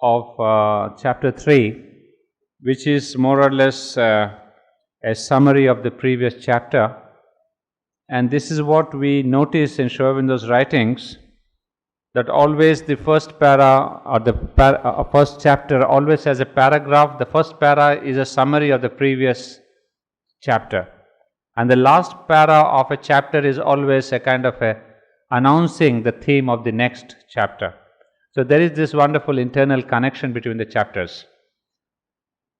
of chapter 3, which is more or less a summary of the previous chapter. And this is what we notice in Sri Aurobindo's writings, that always the first para or the first chapter always has a paragraph. The first para is a summary of the previous chapter, and the last para of a chapter is always a kind of a announcing the theme of the next chapter. So there is this wonderful internal connection between the chapters.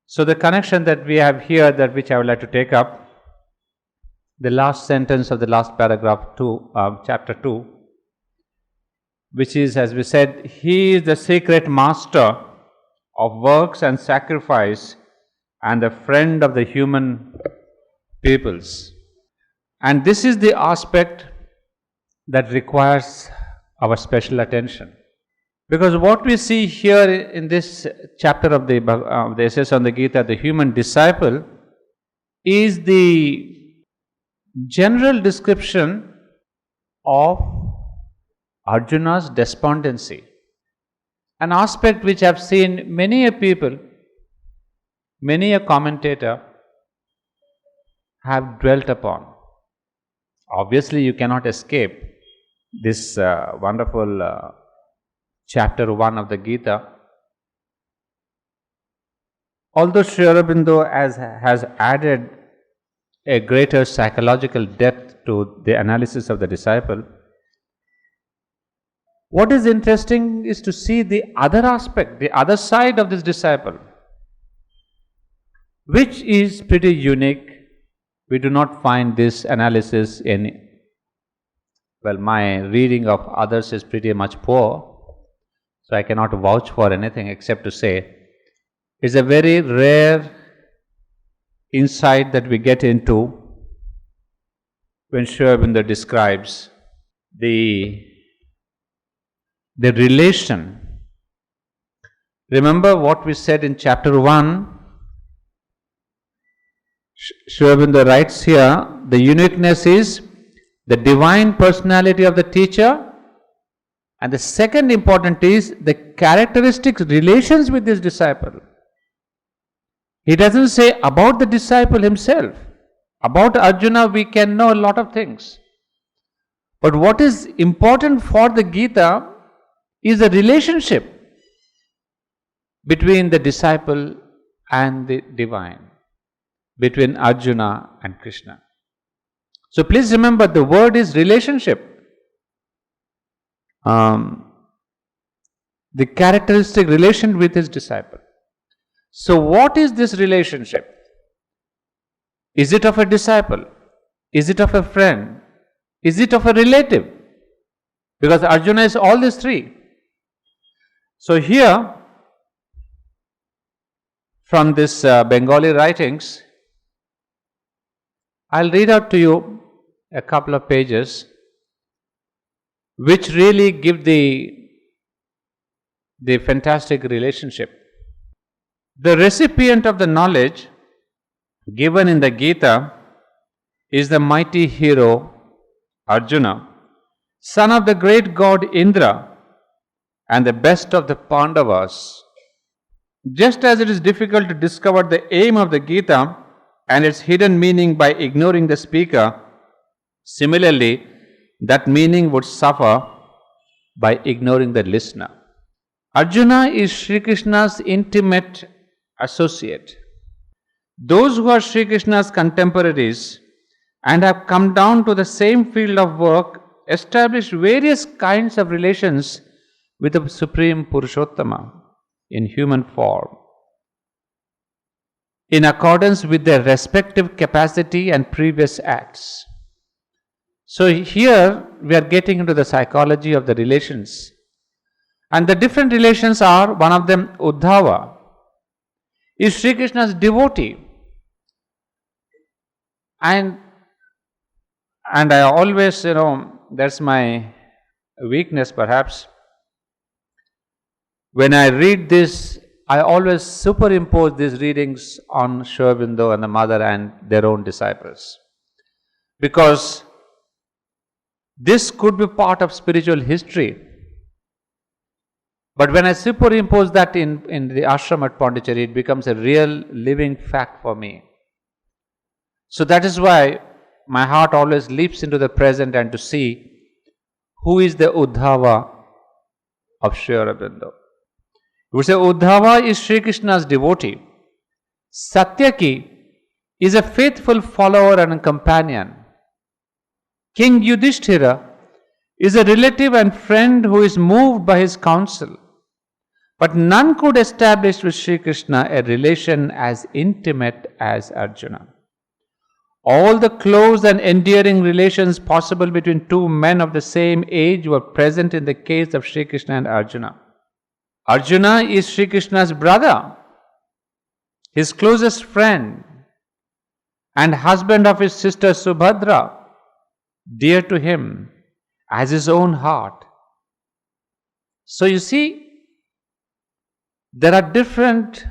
So the connection that we have here, that which I would like to take up, the last sentence of the last paragraph 2, chapter 2, which is, as we said, He is the secret master of works and sacrifice and the friend of the human peoples. And this is the aspect that requires our special attention. Because what we see here in this chapter of the Essays on the Gita, the human disciple, is the general description of Arjuna's despondency. An aspect which I have seen many a people, many a commentator have dwelt upon. Obviously, you cannot escape this wonderful chapter 1 of the Gita. Although Sri Aurobindo has added a greater psychological depth to the analysis of the disciple, what is interesting is to see the other aspect, the other side of this disciple, which is pretty unique. We do not find this analysis in, well, my reading of others is pretty much poor, so I cannot vouch for anything except to say it's a very rare insight that we get into when Sri Aurobindo describes the relation. Remember what we said in chapter 1. Sri Aurobindo writes here, the uniqueness is the divine personality of the teacher, and the second important is the characteristic relations with this disciple. He doesn't say about the disciple himself. About Arjuna we can know a lot of things. But what is important for the Gita is the relationship between the disciple and the divine, between Arjuna and Krishna. So please remember, the word is relationship. The characteristic relation with his disciple. So what is this relationship? Is it of a disciple? Is it of a friend? Is it of a relative? Because Arjuna is all these three. So here, from this Bengali writings, I'll read out to you a couple of pages which really give the fantastic relationship. The recipient of the knowledge given in the Gita is the mighty hero Arjuna, son of the great god Indra and the best of the Pandavas. Just as it is difficult to discover the aim of the Gita and its hidden meaning by ignoring the speaker, similarly, that meaning would suffer by ignoring the listener. Arjuna is Sri Krishna's intimate associate. Those who are Sri Krishna's contemporaries and have come down to the same field of work establish various kinds of relations with the Supreme Purushottama in human form, in accordance with their respective capacity and previous acts. So here we are getting into the psychology of the relations. And the different relations are, one of them, Uddhava, is Sri Krishna's devotee. And I always, that's my weakness perhaps. When I read this, I always superimpose these readings on Sri Aurobindo and the mother and their own disciples. Because this could be part of spiritual history. But when I superimpose that in the ashram at Pondicherry, it becomes a real living fact for me. So that is why my heart always leaps into the present and to see who is the Uddhava of Sri Aurobindo. You would say Uddhava is Sri Krishna's devotee. Satyaki is a faithful follower and a companion. King Yudhishthira is a relative and friend who is moved by his counsel. But none could establish with Sri Krishna a relation as intimate as Arjuna. All the close and endearing relations possible between two men of the same age were present in the case of Sri Krishna and Arjuna. Arjuna is Sri Krishna's brother, his closest friend, and husband of his sister Subhadra, dear to him as his own heart. So you see, there are different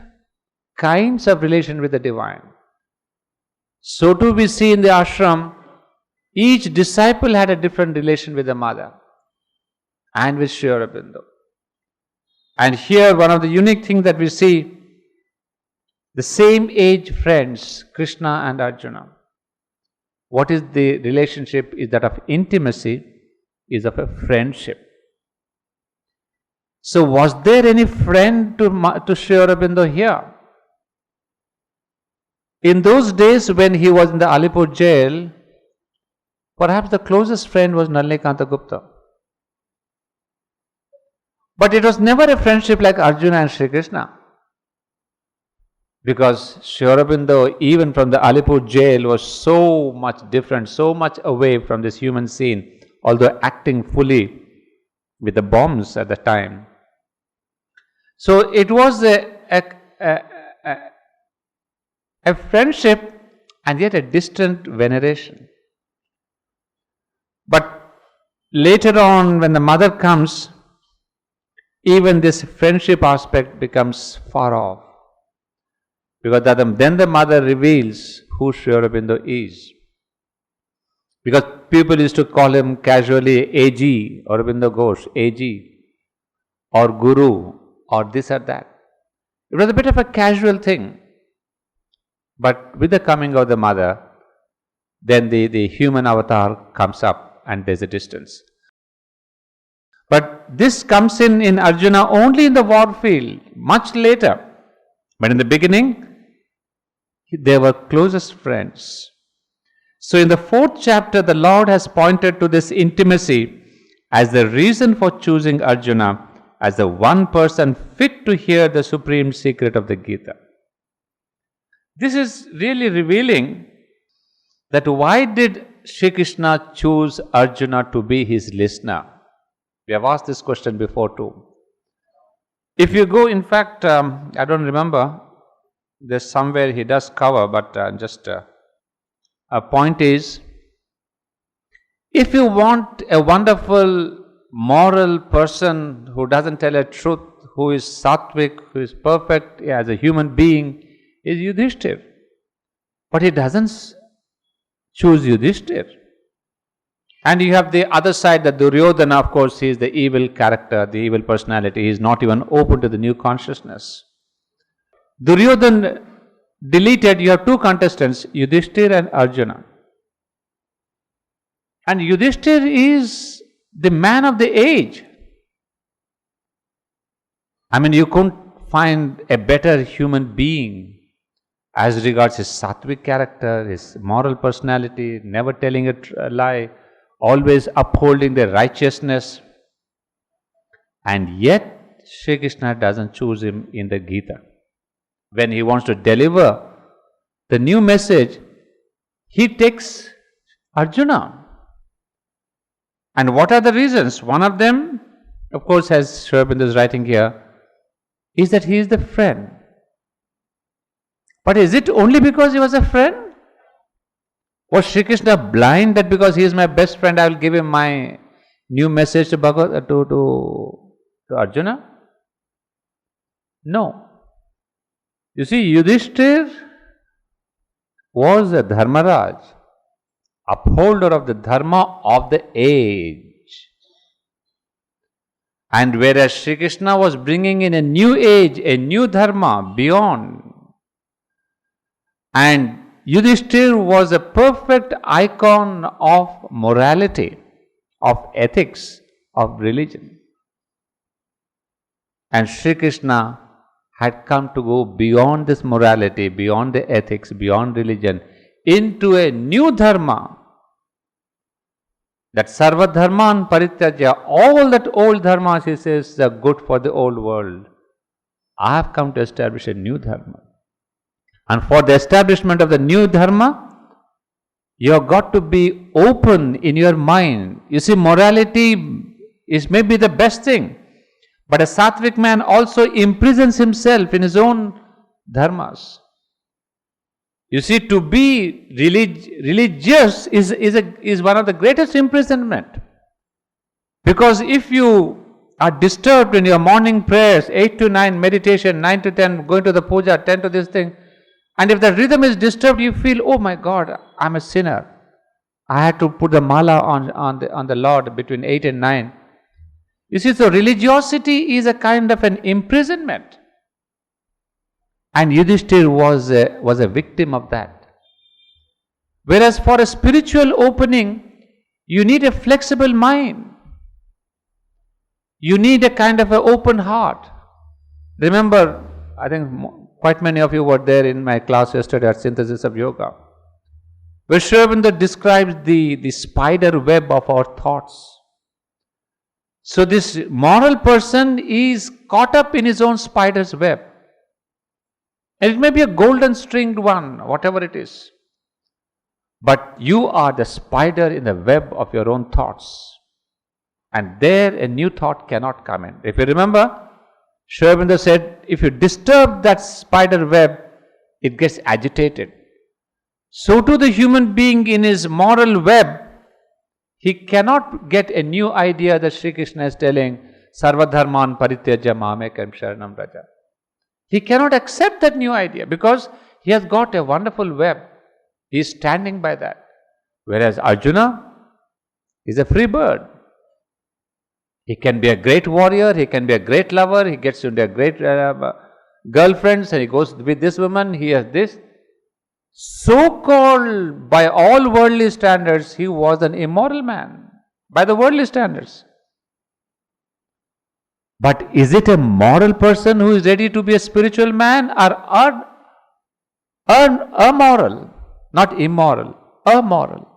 kinds of relation with the divine. So too we see in the ashram, each disciple had a different relation with the mother and with Sri Aurobindo. And here one of the unique things that we see, the same age friends, Krishna and Arjuna. What is the relationship? Is that of intimacy, is of a friendship. So was there any friend to Sri Aurobindo here? In those days when he was in the Alipur jail, perhaps the closest friend was Nalinakanta Gupta. But it was never a friendship like Arjuna and Sri Krishna. Because Sri Aurobindo, even from the Alipur jail, was so much different, so much away from this human scene, although acting fully with the bombs at the time. So it was a friendship and yet a distant veneration. But later on, when the mother comes, even this friendship aspect becomes far off. Because then the mother reveals who Sri Aurobindo is. Because people used to call him casually AG, Aurobindo Ghosh, AG, or Guru, or this or that. It was a bit of a casual thing. But with the coming of the mother, then the human avatar comes up and there's a distance. But this comes in Arjuna only in the war field, much later. But in the beginning, they were closest friends. So in the 4th chapter, the Lord has pointed to this intimacy as the reason for choosing Arjuna as the one person fit to hear the supreme secret of the Gita. This is really revealing that why did Sri Krishna choose Arjuna to be his listener? We have asked this question before too. If you go, in fact, I don't remember, there's somewhere he does cover, but a point is, if you want a wonderful moral person who doesn't tell a truth, who is sattvic, who is perfect as a human being, is Yudhishthir. But he doesn't choose Yudhishthir. And you have the other side, that Duryodhana, of course, he is the evil character, the evil personality. He is not even open to the new consciousness. Duryodhana deleted, you have two contestants, Yudhishthir and Arjuna. And Yudhishthir is the man of the age. I mean, you couldn't find a better human being as regards his sattvic character, his moral personality, never telling a lie, always upholding the righteousness. And yet, Sri Krishna doesn't choose him in the Gita. When he wants to deliver the new message, he takes Arjuna. And what are the reasons? One of them, of course, as Sri Aurobindo is writing here, is that he is the friend. But is it only because he was a friend? Was Sri Krishna blind that because he is my best friend, I will give him my new message to Arjuna? No. You see, Yudhishthir was a Dharmaraj, upholder of the Dharma of the age. And whereas Sri Krishna was bringing in a new age, a new dharma beyond, and Yudhishthir was a perfect icon of morality, of ethics, of religion. And Sri Krishna had come to go beyond this morality, beyond the ethics, beyond religion, into a new dharma. That sarva dharman parityajya, all that old dharmas, he says, are good for the old world. I have come to establish a new dharma. And for the establishment of the new dharma, you have got to be open in your mind. You see, morality is maybe the best thing, but a sattvic man also imprisons himself in his own dharmas. You see, to be religious is one of the greatest imprisonment. Because if you are disturbed in your morning prayers, 8 to 9 meditation, 9 to 10 going to the puja, 10 to this thing, and if the rhythm is disturbed, you feel, oh my God, I'm a sinner. I had to put the mala on the Lord between 8 and 9. You see, so religiosity is a kind of an imprisonment. And Yudhishthir was a victim of that. Whereas for a spiritual opening, you need a flexible mind. You need a kind of an open heart. Remember, I think quite many of you were there in my class yesterday at Synthesis of Yoga, where Sri Aurobindo describes the spider web of our thoughts. So this moral person is caught up in his own spider's web. And it may be a golden stringed one, whatever it is. But you are the spider in the web of your own thoughts. And there a new thought cannot come in. If you remember, Sri Aurobindo said, if you disturb that spider web, it gets agitated. So too the human being in his moral web, he cannot get a new idea that Sri Krishna is telling, Sarva dharman parityajya mamekam sharanam vraja. He cannot accept that new idea because he has got a wonderful web. He is standing by that. Whereas Arjuna is a free bird. He can be a great warrior, he can be a great lover, he gets into a great girlfriends and he goes with this woman, he has this. So called by all worldly standards, he was an immoral man. By the worldly standards. But is it a moral person who is ready to be a spiritual man or amoral? Not immoral, amoral.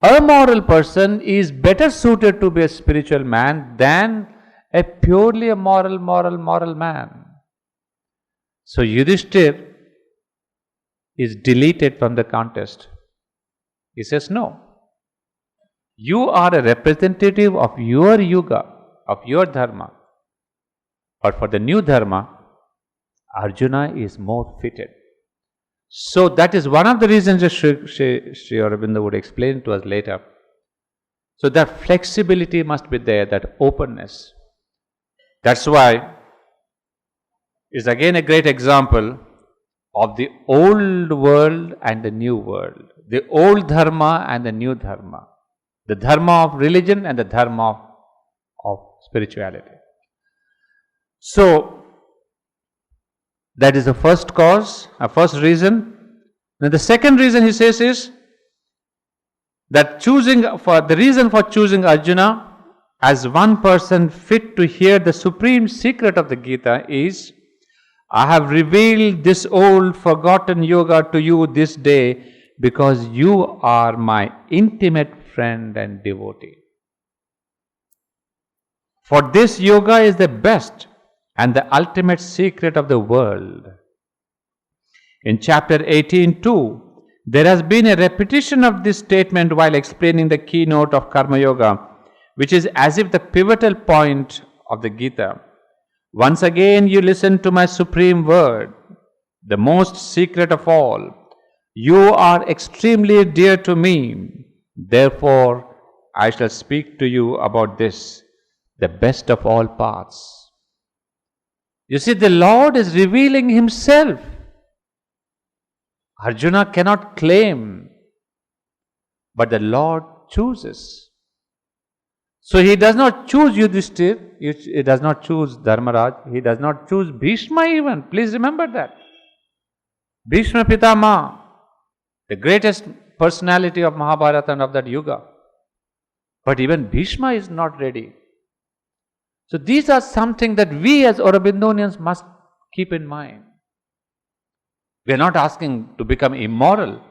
A moral person is better suited to be a spiritual man than a purely a moral man. So Yudhishthir is deleted from the contest. He says, no. You are a representative of your yuga, of your dharma. But for the new dharma, Arjuna is more fitted. So that is one of the reasons that Sri Aurobindo would explain to us later. So that flexibility must be there, that openness. That's why it's again a great example of the old world and the new world. The old dharma and the new dharma. The dharma of religion and the dharma of spirituality. So that is the first cause, a first reason. Then the second reason he says is that the reason for choosing Arjuna as one person fit to hear the supreme secret of the Gita is, I have revealed this old forgotten yoga to you this day because you are my intimate friend and devotee. For this yoga is the best and the ultimate secret of the world. In chapter 18:2, there has been a repetition of this statement while explaining the keynote of Karma Yoga, which is as if the pivotal point of the Gita. Once again you listen to my supreme word, the most secret of all. You are extremely dear to me. Therefore, I shall speak to you about this, the best of all paths. You see, the Lord is revealing Himself. Arjuna cannot claim, but the Lord chooses. So he does not choose Yudhishthir, he does not choose Dharmaraj, he does not choose Bhishma even. Please remember that. Bhishma Pitama, the greatest personality of Mahabharata and of that yuga. But even Bhishma is not ready. So these are something that we as Aurobindonians must keep in mind. We are not asking to become immoral,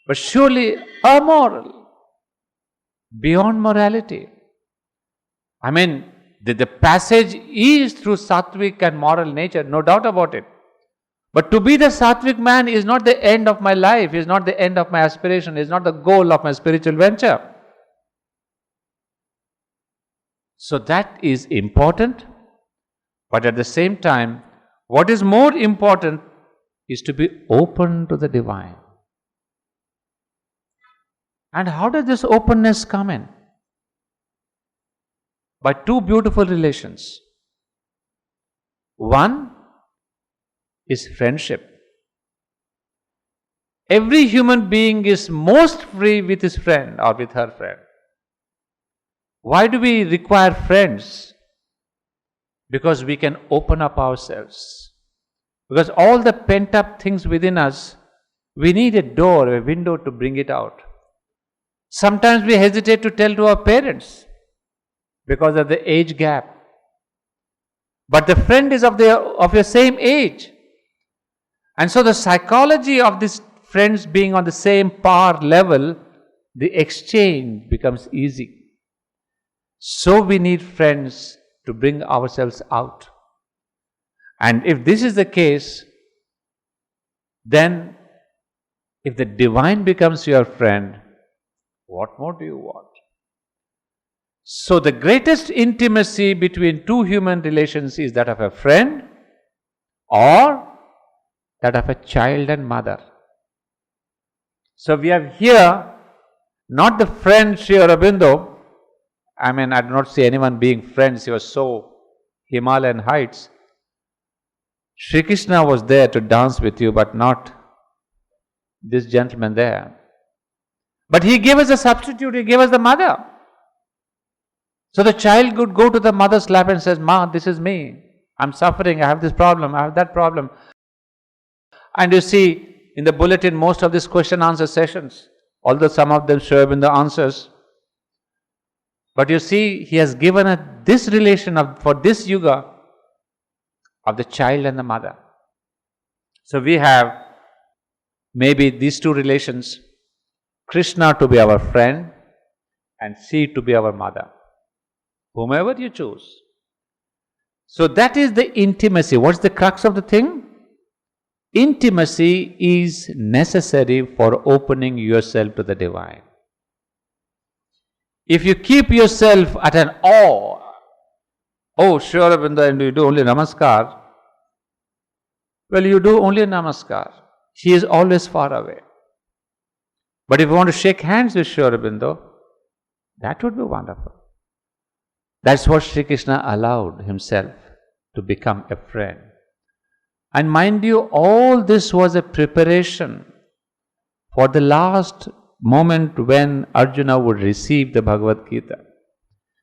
but surely amoral, beyond morality. I mean, the passage is through sattvic and moral nature, no doubt about it. But to be the sattvic man is not the end of my life, is not the end of my aspiration, is not the goal of my spiritual venture. So that is important, but at the same time, what is more important is to be open to the divine. And how does this openness come in? By two beautiful relations. One is friendship. Every human being is most free with his friend or with her friend. Why do we require friends? Because we can open up ourselves. Because all the pent up things within us, we need a door, a window to bring it out. Sometimes we hesitate to tell to our parents because of the age gap. But the friend is of your same age. And so the psychology of these friends being on the same par level, the exchange becomes easy. So we need friends to bring ourselves out. And if this is the case, then if the divine becomes your friend, what more do you want? So the greatest intimacy between two human relations is that of a friend or that of a child and mother. So we have here not the friend Sri Aurobindo. I mean, I do not see anyone being friends. He was so Himalayan heights. Sri Krishna was there to dance with you, but not this gentleman there. But he gave us a substitute, he gave us the mother. So the child could go to the mother's lap and says, Ma, this is me. I'm suffering, I have this problem, I have that problem. And you see, in the bulletin, most of these question answer sessions, although some of them show up in the answers, but you see, he has given this relation for this yuga of the child and the mother. So we have maybe these two relations, Krishna to be our friend and Sri to be our mother. Whomever you choose. So that is the intimacy. What's the crux of the thing? Intimacy is necessary for opening yourself to the divine. If you keep yourself at an awe, oh, sure, Abhinda, and you do only namaskar. Well, you do only namaskar. He is always far away. But if you want to shake hands with Sri Aurobindo, that would be wonderful. That's what Sri Krishna allowed himself to become a friend. And mind you, all this was a preparation for the last moment when Arjuna would receive the Bhagavad Gita.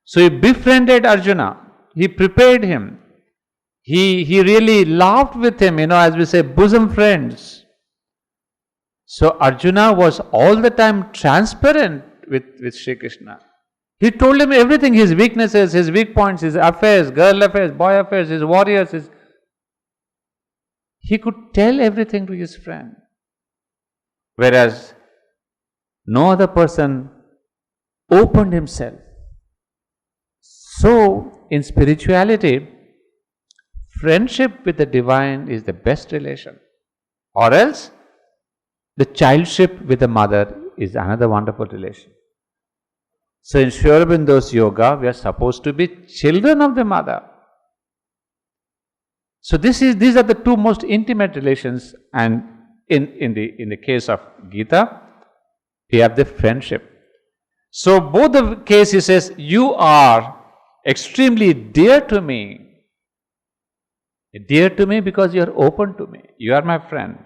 So he befriended Arjuna. He prepared him. He really laughed with him, as we say, bosom friends. So Arjuna was all the time transparent with Sri Krishna. He told him everything, his weaknesses, his weak points, his affairs, girl affairs, boy affairs, his warriors. He could tell everything to his friend. Whereas no other person opened himself. So in spirituality, friendship with the divine is the best relation. Or else, the childship with the mother is another wonderful relation. So in Sri Aurobindo's yoga, we are supposed to be children of the mother. So these are the two most intimate relations, and in the case of Gita, we have the friendship. So both the case he says, you are extremely dear to me. Dear to me because you are open to me. You are my friend.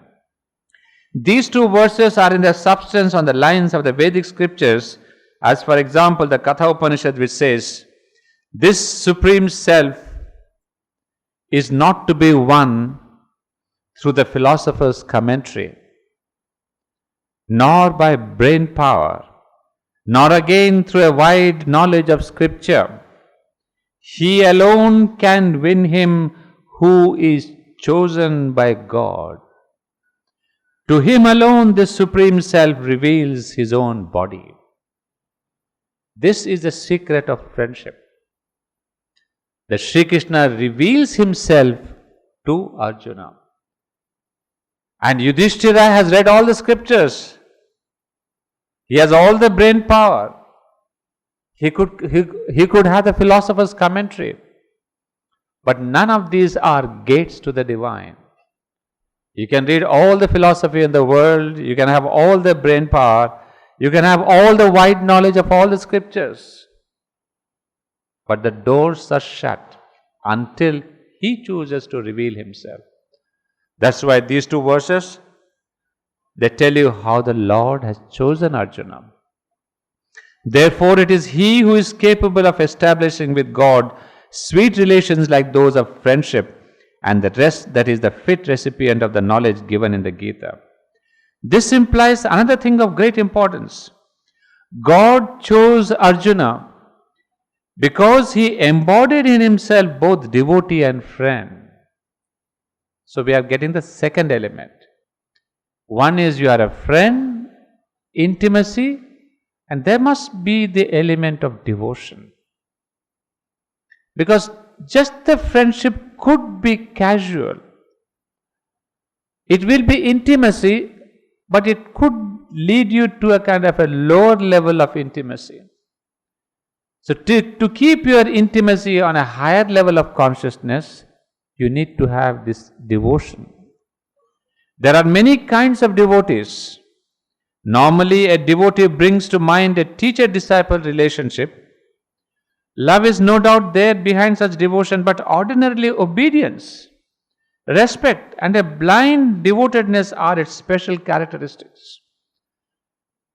These two verses are in their substance on the lines of the Vedic scriptures, As for example, the Katha Upanishad which says, this Supreme Self is not to be won through the philosopher's commentary, nor by brain power, nor again through a wide knowledge of scripture. He alone can win him who is chosen by God. To him alone this Supreme Self reveals his own body. This is the secret of friendship. That Sri Krishna reveals himself to Arjuna. And Yudhishthira has read all the scriptures. He has all the brain power. He could have the philosopher's commentary. But none of these are gates to the divine. You can read all the philosophy in the world, you can have all the brain power, you can have all the wide knowledge of all the scriptures. But the doors are shut until he chooses to reveal himself. That's why these two verses, they tell you how the Lord has chosen Arjuna. Therefore, it is he who is capable of establishing with God sweet relations like those of friendship, and the rest that is the fit recipient of the knowledge given in the Gita. This implies another thing of great importance. God chose Arjuna because he embodied in himself both devotee and friend. So we are getting the second element. One is you are a friend, intimacy, and there must be the element of devotion. Because just the friendship could be casual. It will be intimacy, but it could lead you to a kind of a lower level of intimacy. So to keep your intimacy on a higher level of consciousness, you need to have this devotion. There are many kinds of devotees. Normally, a devotee brings to mind a teacher-disciple relationship. Love is no doubt there behind such devotion, but ordinarily obedience, respect, and a blind devotedness are its special characteristics.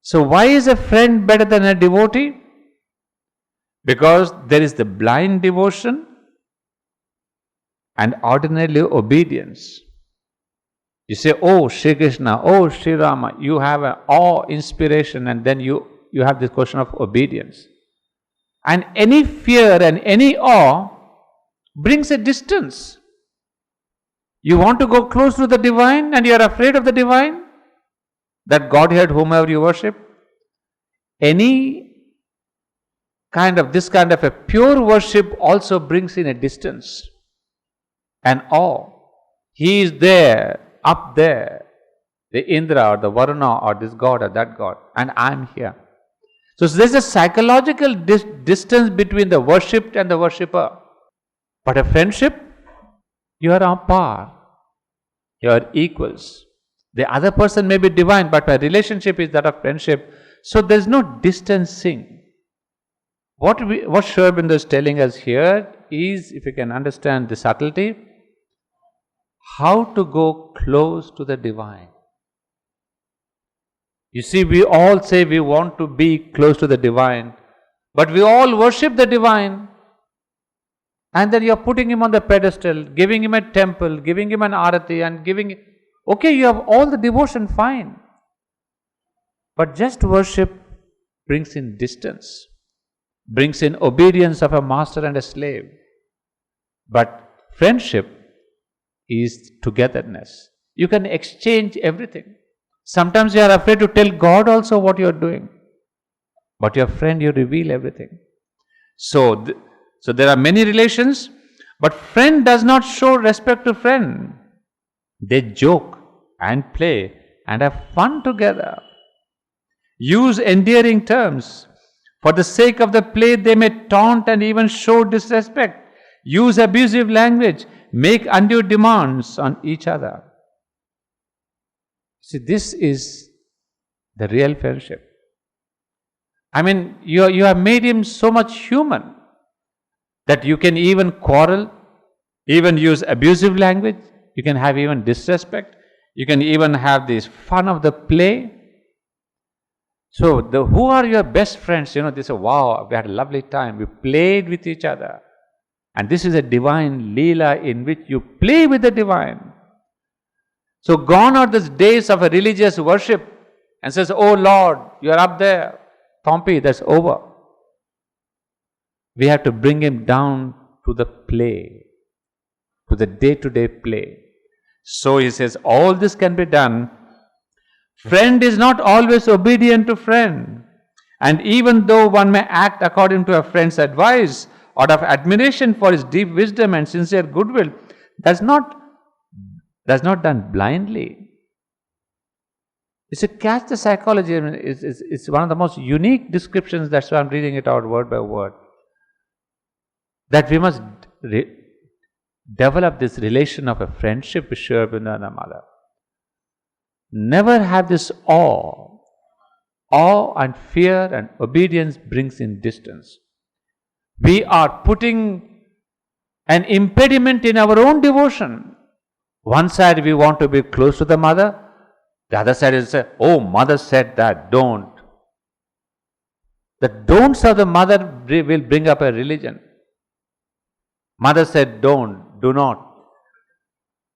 So, why is a friend better than a devotee? Because there is the blind devotion and ordinarily obedience. You say, oh Sri Krishna, oh Sri Rama, you have an awe, inspiration, and then you have this question of obedience. And any fear and any awe brings a distance. You want to go close to the divine and you are afraid of the divine, that Godhead, whomever you worship. This kind of a pure worship also brings in a distance, an awe. He is there, up there, the Indra or the Varuna or this God or that God, and I am here. So there's a psychological distance between the worshipped and the worshipper. But a friendship, you are on par. You are equals. The other person may be divine, but my relationship is that of friendship. So there's no distancing. What Sri Aurobindo is telling us here is, if you can understand the subtlety, how to go close to the divine. You see, we all say we want to be close to the divine, but we all worship the divine. And then you are putting him on the pedestal, giving him a temple, giving him an arati and giving... Okay, you have all the devotion, fine. But just worship brings in distance, brings in obedience of a master and a slave. But friendship is togetherness. You can exchange everything. Sometimes you are afraid to tell God also what you are doing. But your friend, you reveal everything. So there are many relations, but friend does not show respect to friend. They joke and play and have fun together. Use endearing terms. For the sake of the play, they may taunt and even show disrespect. Use abusive language. Make undue demands on each other. See, this is the real friendship. I mean, you have made him so much human that you can even quarrel, even use abusive language, you can have even disrespect, you can even have this fun of the play. So, who are your best friends? They say, wow, we had a lovely time. We played with each other. And this is a divine Leela in which you play with the divine. So, gone are those days of a religious worship and says, oh Lord, you are up there. Tompi, that's over. We have to bring him down to the play, to the day-to-day play. So he says, all this can be done. Friend is not always obedient to friend. And even though one may act according to a friend's advice, out of admiration for his deep wisdom and sincere goodwill, that's not done blindly. It's a catch the psychology. It's one of the most unique descriptions. That's why I'm reading it out word by word. That we must develop this relation of a friendship with Sri Aurobindo and the Mother. Never have this awe. Awe and fear and obedience brings in distance. We are putting an impediment in our own devotion. One side we want to be close to the Mother. The other side is, oh, Mother said that, don't. The don'ts of the Mother will bring up a religion. Mother said, don't, do not.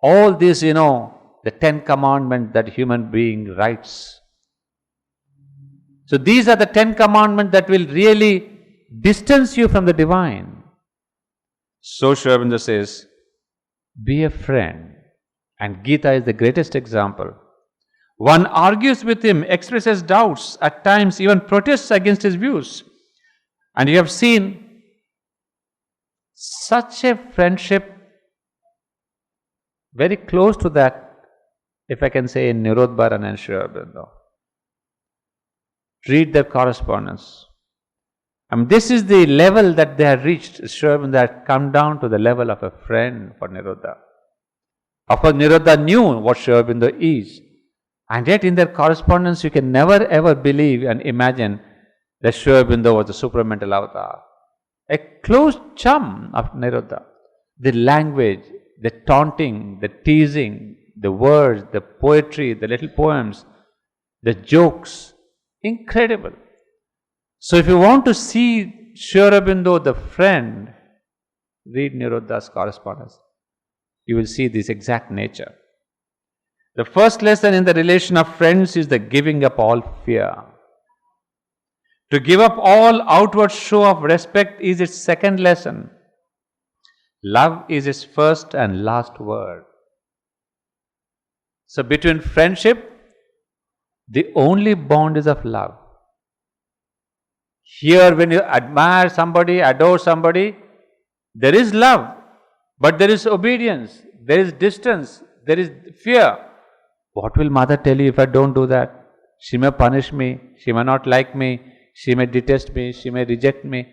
All this, the 10 commandments that human being writes. So these are the 10 commandments that will really distance you from the divine. So Sri Aurobindo says, be a friend. And Gita is the greatest example. One argues with him, expresses doubts, at times even protests against his views. And you have seen such a friendship, very close to that, if I can say, in Nirodharan and Sri Aurobindo. Read their correspondence. This is the level that they have reached. Sri Aurobindo had come down to the level of a friend for Nirodha. Of course, Nirodha knew what Sri Aurobindo is. And yet in their correspondence you can never ever believe and imagine that Sri Aurobindo was the supramental avatar. A close chum of Nirodha. The language, the taunting, the teasing, the words, the poetry, the little poems, the jokes, incredible. So if you want to see Sri Aurobindo the friend, read Nirodha's correspondence. You will see this exact nature. The first lesson in the relation of friends is the giving up all fear. To give up all outward show of respect is its second lesson. Love is its first and last word. So between friendship, the only bond is of love. Here when you admire somebody, adore somebody, there is love, but there is obedience, there is distance, there is fear. What will Mother tell you if I don't do that? She may punish me, she may not like me, she may detest me, she may reject me.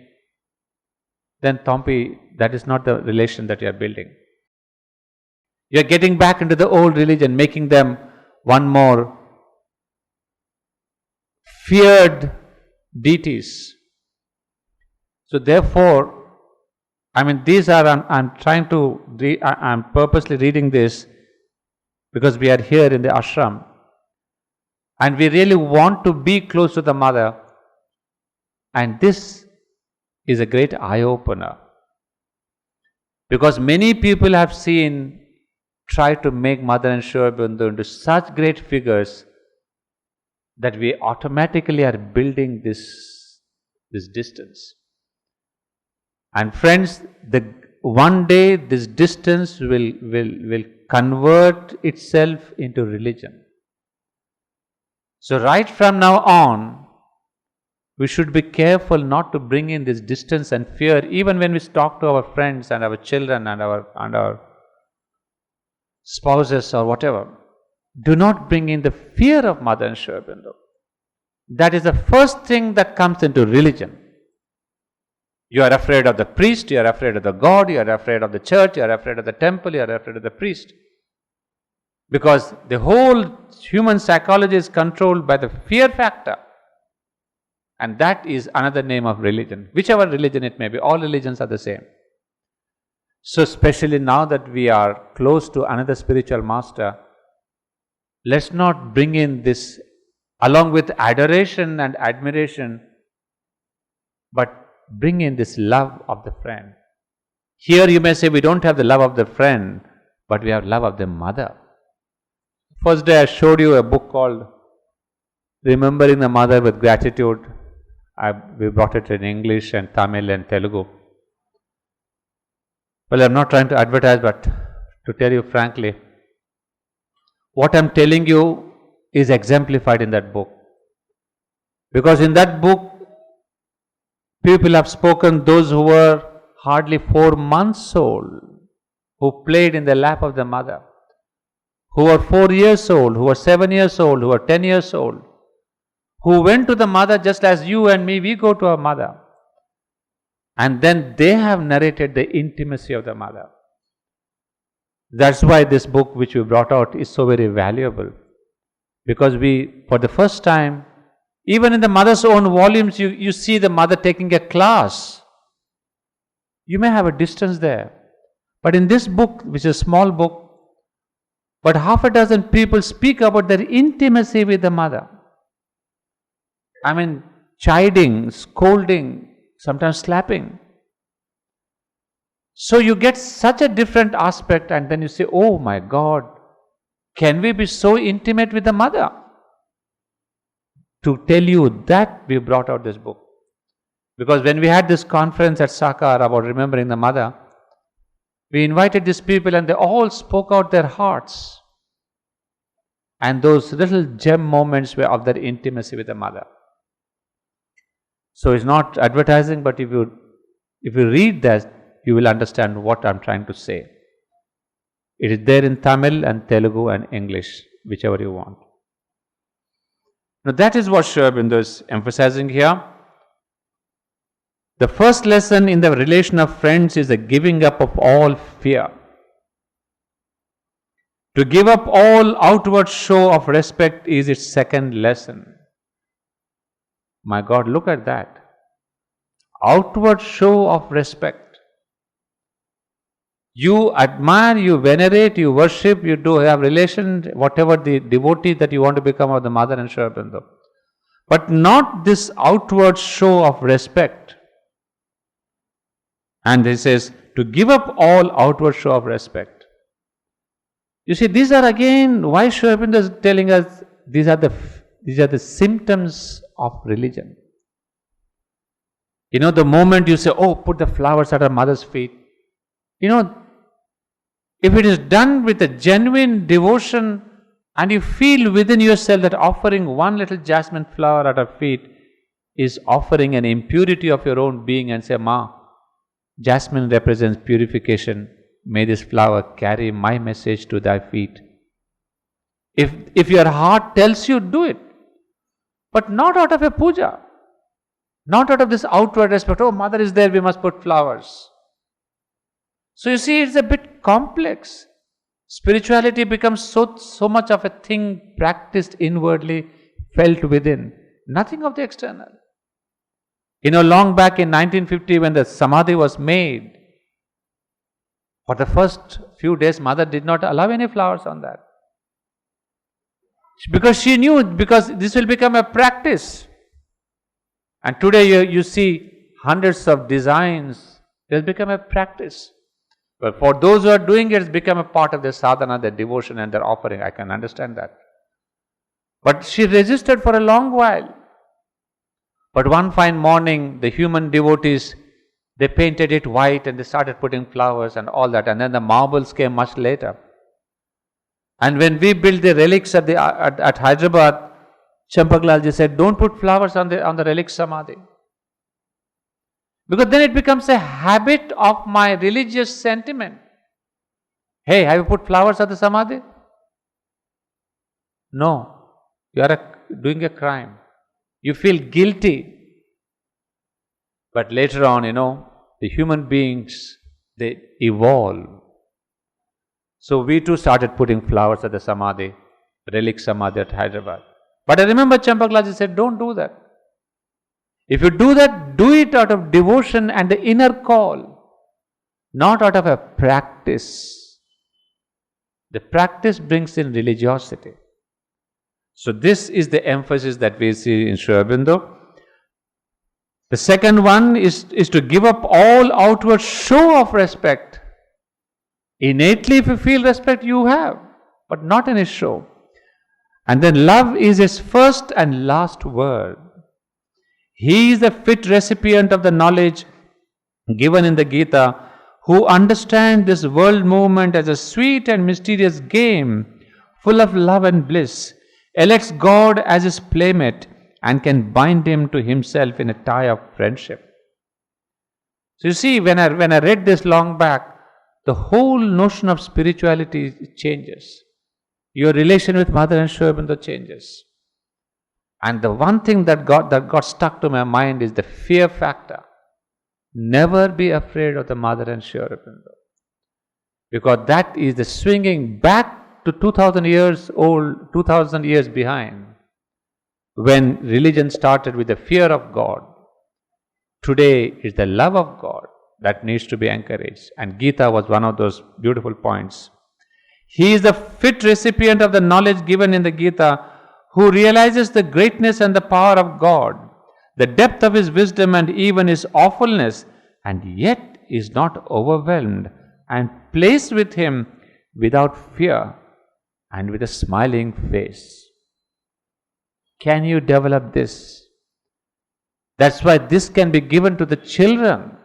Then Tompi, that is not the relation that you are building. You are getting back into the old religion, making them one more feared deities. So therefore, these are, I'm purposely reading this because we are here in the ashram and we really want to be close to the Mother, and this is a great eye-opener because many people have try to make Mother and Sri Aurobindo into such great figures that we automatically are building this distance. And friends, one day this distance will convert itself into religion. So right from now on, we should be careful not to bring in this distance and fear even when we talk to our friends and our children and our spouses or whatever. Do not bring in the fear of Mother and Sri Aurobindo. That is the first thing that comes into religion. You are afraid of the priest, you are afraid of the God, you are afraid of the church, you are afraid of the temple, you are afraid of the priest. Because the whole human psychology is controlled by the fear factor. And that is another name of religion. Whichever religion it may be, all religions are the same. So especially now that we are close to another spiritual master, let's not bring in this along with adoration and admiration, but bring in this love of the friend. Here you may say we don't have the love of the friend, but we have love of the mother. First day I showed you a book called Remembering the Mother with Gratitude. We brought it in English and Tamil and Telugu. Well, I'm not trying to advertise, but to tell you frankly, what I'm telling you is exemplified in that book. Because in that book, people have spoken, those who were hardly 4 months old, who played in the lap of the mother, who were 4 years old, who were 7 years old, who were 10 years old, who went to the mother just as you and me, we go to our mother. And then they have narrated the intimacy of the mother. That's why this book which we brought out is so very valuable. Because we, for the first time, even in the mother's own volumes, you see the mother taking a class. You may have a distance there. But in this book, which is a small book, but half a dozen people speak about their intimacy with the mother. I mean, chiding, scolding, sometimes slapping. So you get such a different aspect, and then you say, oh my God, can we be so intimate with the mother? To tell you that, we brought out this book. Because when we had this conference at Sakar about remembering the mother, we invited these people and they all spoke out their hearts. And those little gem moments were of their intimacy with the mother. So it's not advertising, but if you read that, you will understand what I'm trying to say. It is there in Tamil and Telugu and English, whichever you want. Now that is what Sri Aurobindo is emphasizing here. The first lesson in the relation of friends is the giving up of all fear. To give up all outward show of respect is its second lesson. My God, look at that. Outward show of respect. You admire, you venerate, you worship, you do have relation, whatever the devotee that you want to become of the mother and Sri Aurobindo. But not this outward show of respect. And he says, to give up all outward show of respect. You see, these are again, why Sri Aurobindo is telling us, these are the symptoms of religion. You know, the moment you say, oh, put the flowers at our mother's feet. You know, if it is done with a genuine devotion and you feel within yourself that offering one little jasmine flower at her feet is offering an impurity of your own being, and say, Ma, jasmine represents purification. May this flower carry my message to thy feet. If your heart tells you, do it. But not out of a puja. Not out of this outward respect. Oh, mother is there, we must put flowers. So you see, it's a bit complex. Spirituality becomes so much of a thing practiced inwardly, felt within. Nothing of the external. You know, long back in 1950 when the Samadhi was made, for the first few days, mother did not allow any flowers on that. Because she knew, because this will become a practice. And today you see hundreds of designs, it has become a practice. But for those who are doing it, it's become a part of their sadhana, their devotion and their offering. I can understand that. But she resisted for a long while. But one fine morning, the human devotees, they painted it white and they started putting flowers and all that. And then the marbles came much later. And when we built the relics at Hyderabad, Champaklalji said, don't put flowers on the relic Samadhi. Because then it becomes a habit of my religious sentiment. Hey, have you put flowers at the Samadhi? No, you are doing a crime. You feel guilty. But later on, you know, the human beings, they evolve. So we too started putting flowers at the Samadhi, relic Samadhi at Hyderabad. But I remember Champaklalji said, don't do that. If you do that, do it out of devotion and the inner call, not out of a practice. The practice brings in religiosity. So this is the emphasis that we see in Sri Aurobindo. The second one is to give up all outward show of respect. Innately, if you feel respect, you have, but not in his show. And then love is his first and last word. He is the fit recipient of the knowledge given in the Gita, who understands this world movement as a sweet and mysterious game full of love and bliss, elects God as his playmate, and can bind him to himself in a tie of friendship. So you see, when I read this long back, the whole notion of spirituality changes. Your relation with Mother and Sri Aurobindo changes. And the one thing that got stuck to my mind is the fear factor. Never be afraid of the Mother and Sri Aurobindo. Because that is the swinging back to 2000 years old, 2000 years behind, when religion started with the fear of God. Today is the love of God that needs to be encouraged. And Gita was one of those beautiful points. He is the fit recipient of the knowledge given in the Gita, who realizes the greatness and the power of God, the depth of his wisdom and even his awfulness, and yet is not overwhelmed and plays with him without fear and with a smiling face. Can you develop this? That's why this can be given to the children.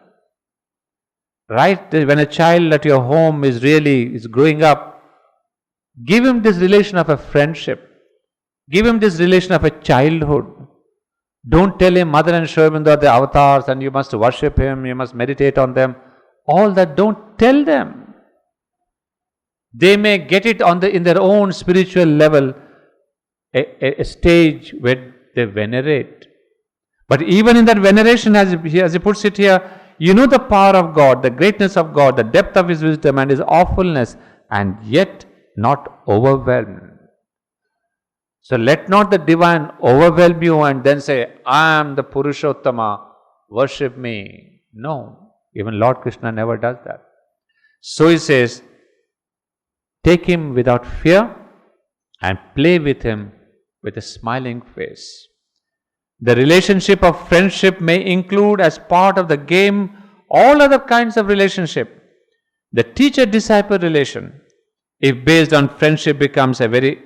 Right? When a child at your home is growing up, give him this relation of a friendship. Give him this relation of a childhood. Don't tell him Mother and Sri Aurobindo are the avatars and you must worship him, you must meditate on them. All that, don't tell them. They may get it in their own spiritual level, a stage where they venerate. But even in that veneration, as he puts it here, you know the power of God, the greatness of God, the depth of his wisdom and his awfulness, and yet not overwhelmed. So let not the divine overwhelm you and then say, I am the Purushottama, worship me. No, even Lord Krishna never does that. So he says, take him without fear and play with him with a smiling face. The relationship of friendship may include as part of the game all other kinds of relationship. The teacher-disciple relation, if based on friendship becomes a very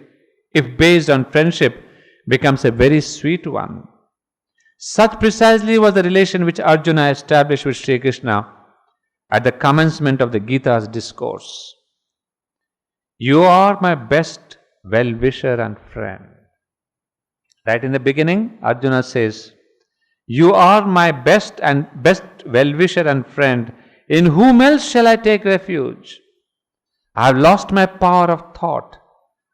sweet one. Such precisely was the relation which Arjuna established with Sri Krishna at the commencement of the Gita's discourse. You are my best well-wisher and friend. Right in the beginning, Arjuna says, you are my best well-wisher and friend. In whom else shall I take refuge? I have lost my power of thought.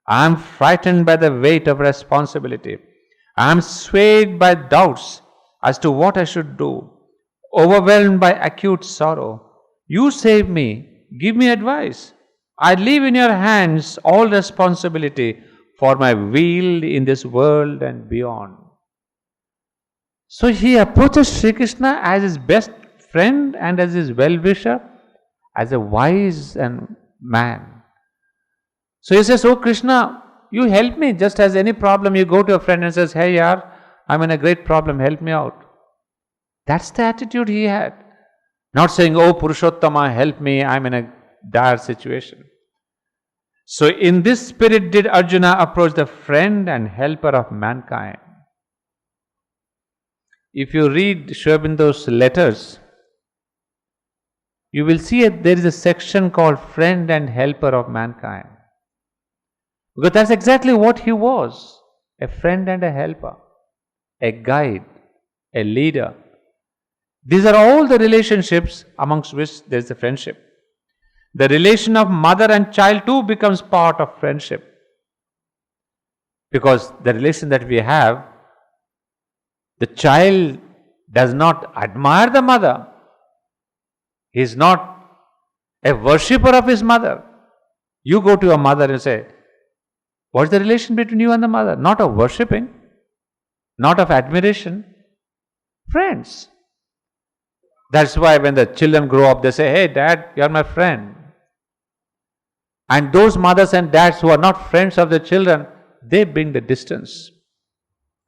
I am frightened by the weight of responsibility. I am swayed by doubts as to what I should do, overwhelmed by acute sorrow. You save me, give me advice. I leave in your hands all responsibility for my weal in this world and beyond. So he approaches Sri Krishna as his best friend and as his well-wisher, as a wise man. So he says, oh Krishna, you help me. Just as any problem, you go to a friend and says, hey yaar, I'm in a great problem, help me out. That's the attitude he had. Not saying, oh Purushottama, help me, I'm in a dire situation. So in this spirit did Arjuna approach the friend and helper of mankind. If you read Sri Aurobindo's letters, you will see there is a section called Friend and Helper of Mankind. Because that's exactly what he was, a friend and a helper, a guide, a leader. These are all the relationships amongst which there is a friendship. The relation of mother and child too becomes part of friendship. Because the relation that we have, the child does not admire the mother. He is not a worshipper of his mother. You go to your mother and say, what's the relation between you and the mother? Not of worshipping, not of admiration, friends. That's why when the children grow up, they say, hey dad, you're my friend. And those mothers and dads who are not friends of the children, they bring the distance.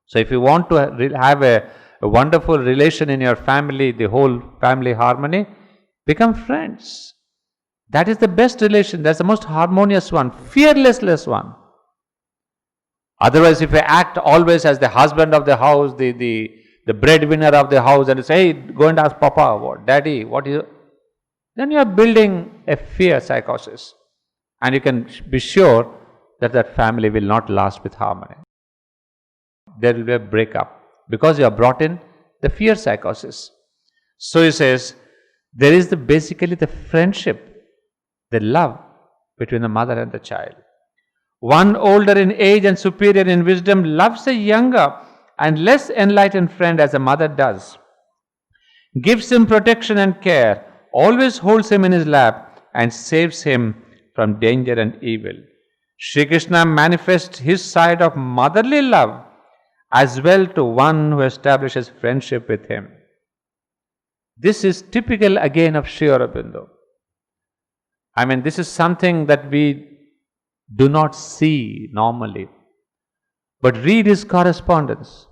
So if you want to have a wonderful relation in your family, the whole family harmony, become friends. That is the best relation. That's the most harmonious one, fearless one. Otherwise, if you act always as the husband of the house, the breadwinner of the house, and say, hey, go and ask Papa, what, Daddy, what is, then you are building a fear psychosis. And you can be sure that that family will not last with harmony. There will be a breakup because you are brought in the fear psychosis. So he says, there is basically the friendship, the love between the mother and the child. One older in age and superior in wisdom loves a younger and less enlightened friend as a mother does, gives him protection and care, always holds him in his lap and saves him from danger and evil. Shri Krishna manifests his side of motherly love as well to one who establishes friendship with him. This is typical again of Sri Aurobindo. I mean, this is something that we do not see normally. But read his correspondence.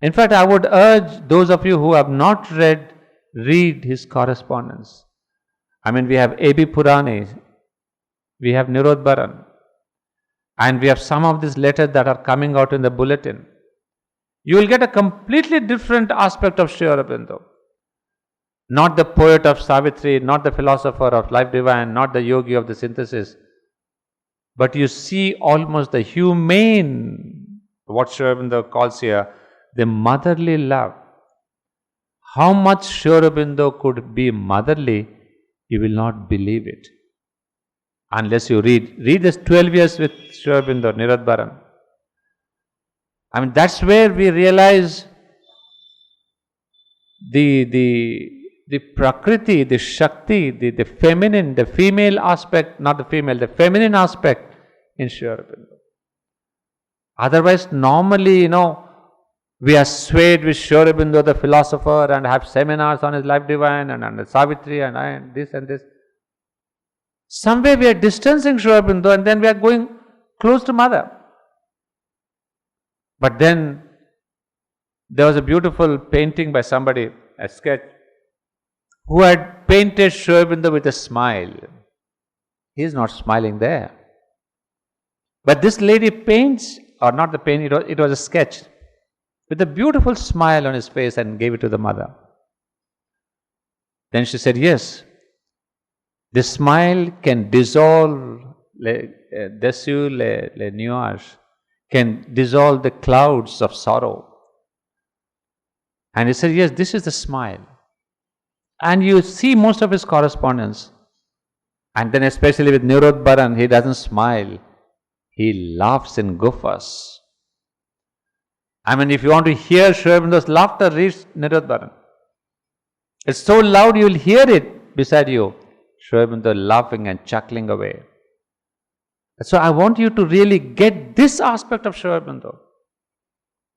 In fact, I would urge those of you who have not read his correspondence. I mean, we have A.B. Purani, we have Nirodbaran, and we have some of these letters that are coming out in the bulletin. You will get a completely different aspect of Sri Aurobindo. Not the poet of Savitri, not the philosopher of life divine, not the yogi of the synthesis, but you see almost the humane, what Sri Aurobindo calls here, the motherly love. How much Sri Aurobindo could be motherly, you will not believe it. Unless you read this 12 years with Sri Aurobindo, Nirodbaran. I mean, that's where we realize the Prakriti, the Shakti, the feminine, the female aspect, not the female, the feminine aspect in Sri Aurobindo. Otherwise, normally, we are swayed with Sri Aurobindo, the philosopher, and have seminars on his life divine and on Savitri and this and this. Somewhere we are distancing Sri Aurobindo and then we are going close to Mother. But then there was a beautiful painting by somebody, a sketch, who had painted Sri Aurobindo with a smile. He is not smiling there. But this lady paints, or not the paint, it was a sketch, with a beautiful smile on his face and gave it to the Mother. Then she said, yes, the smile can dissolve les nuages, can dissolve the clouds of sorrow. And he said, yes, this is the smile. And you see most of his correspondence. And then especially with Nirodbaran, he doesn't smile. He laughs in guffas. I mean, if you want to hear Sri Aurobindo's laughter, read Nirodbaran. It's so loud you will hear it beside you. Sri Aurobindo laughing and chuckling away. So I want you to really get this aspect of Sri Aurobindo.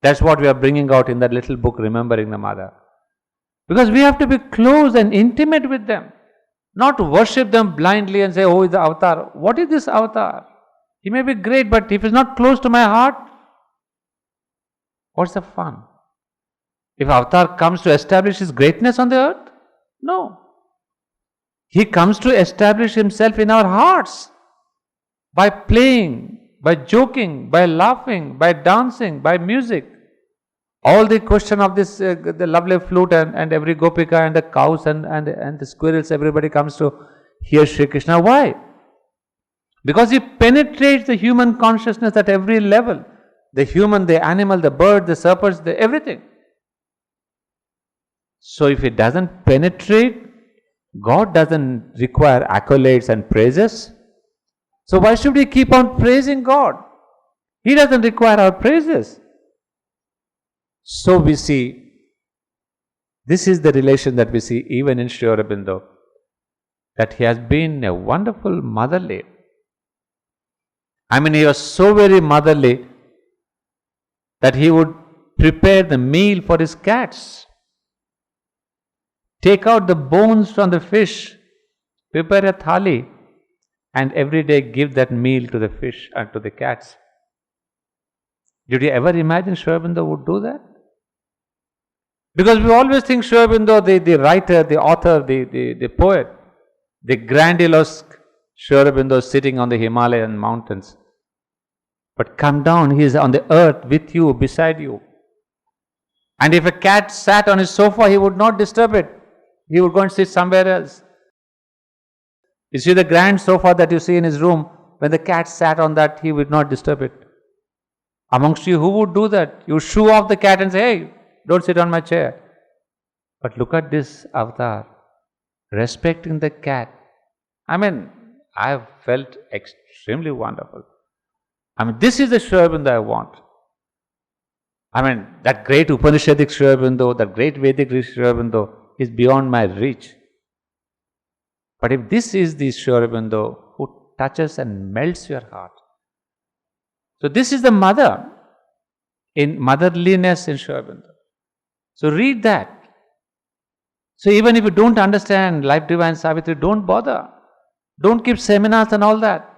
That's what we are bringing out in that little book, Remembering the Mother. Because we have to be close and intimate with them. Not worship them blindly and say, oh, it's the avatar. What is this avatar? He may be great, but if he's not close to my heart, what's the fun? If avatar comes to establish his greatness on the earth? No. He comes to establish himself in our hearts. By playing, by joking, by laughing, by dancing, by music. All the question of this, the lovely flute and every gopika and the cows and the squirrels, everybody comes to hear Sri Krishna. Why? Because he penetrates the human consciousness at every level. The human, the animal, the bird, the serpents, everything. So if it doesn't penetrate, God doesn't require accolades and praises. So why should we keep on praising God? He doesn't require our praises. So we see, this is the relation that we see even in Sri Aurobindo, that he has been a wonderful motherly. I mean, he was so very motherly that he would prepare the meal for his cats. Take out the bones from the fish, prepare a thali, and every day give that meal to the fish and to the cats. Did you ever imagine Sri Aurobindo would do that? Because we always think Sri Aurobindo, the writer, the author, the poet, the grandiose Sri Aurobindo sitting on the Himalayan mountains. But come down, he is on the earth with you, beside you. And if a cat sat on his sofa, he would not disturb it. He would go and sit somewhere else. You see the grand sofa that you see in his room, when the cat sat on that, he would not disturb it. Amongst you, who would do that? You shoo off the cat and say, hey, don't sit on my chair. But look at this avatar, respecting the cat. I mean, I have felt extremely wonderful. I mean, this is the Sri Aurobindo I want. I mean, that great Upanishadic Sri Aurobindo, that great Vedic Sri Aurobindo is beyond my reach. But if this is the Sri Aurobindo who touches and melts your heart. So this is the mother, in motherliness in Sri Aurobindo. So read that. So even if you don't understand Life Divine Savitri, don't bother. Don't keep seminars and all that.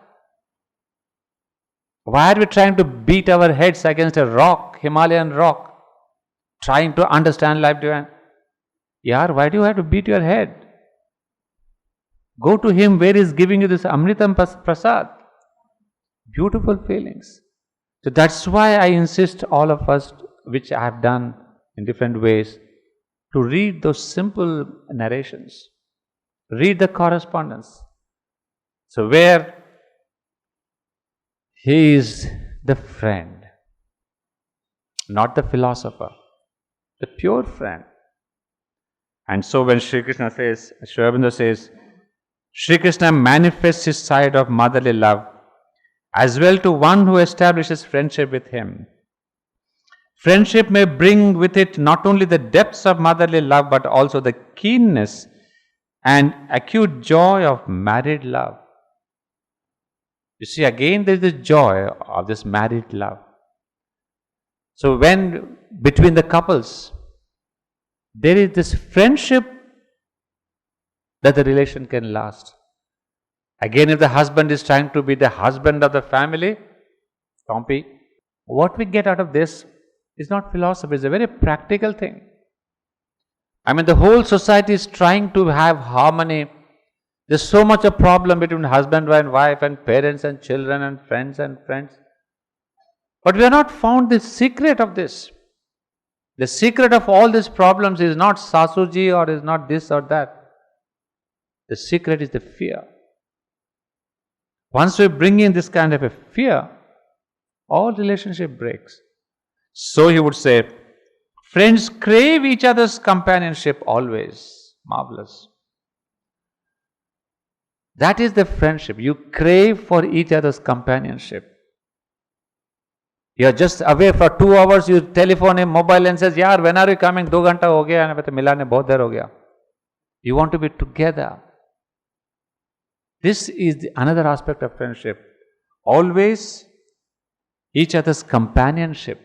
Why are we trying to beat our heads against a rock, Himalayan rock, trying to understand Life Divine? Yaar, why do you have to beat your head? Go to him where he is giving you this Amritam Prasad. Beautiful feelings. So that's why I insist all of us, which I have done in different ways, to read those simple narrations. Read the correspondence. So where he is the friend, not the philosopher, the pure friend. And so when Sri Krishna says, Sri Aurobindo says, Sri Krishna manifests his side of motherly love as well to one who establishes friendship with him. Friendship may bring with it not only the depths of motherly love but also the keenness and acute joy of married love. You see, again there is the joy of this married love. So when between the couples there is this friendship, that the relation can last. Again, if the husband is trying to be the husband of the family, Tompi, what we get out of this is not philosophy, it's a very practical thing. I mean, the whole society is trying to have harmony. There's so much a problem between husband and wife and parents and children and friends. But we have not found the secret of this. The secret of all these problems is not Sasuji or is not this or that. The secret is the fear. Once we bring in this kind of a fear, all relationship breaks. So he would say, friends crave each other's companionship always. Marvelous. That is the friendship. You crave for each other's companionship. You are just away for 2 hours, you telephone him, mobile and says, yaar, when are you coming? 2 ghanta ho gaya, and milane bahut der ho gaya. You want to be together. This is another aspect of friendship. Always each other's companionship.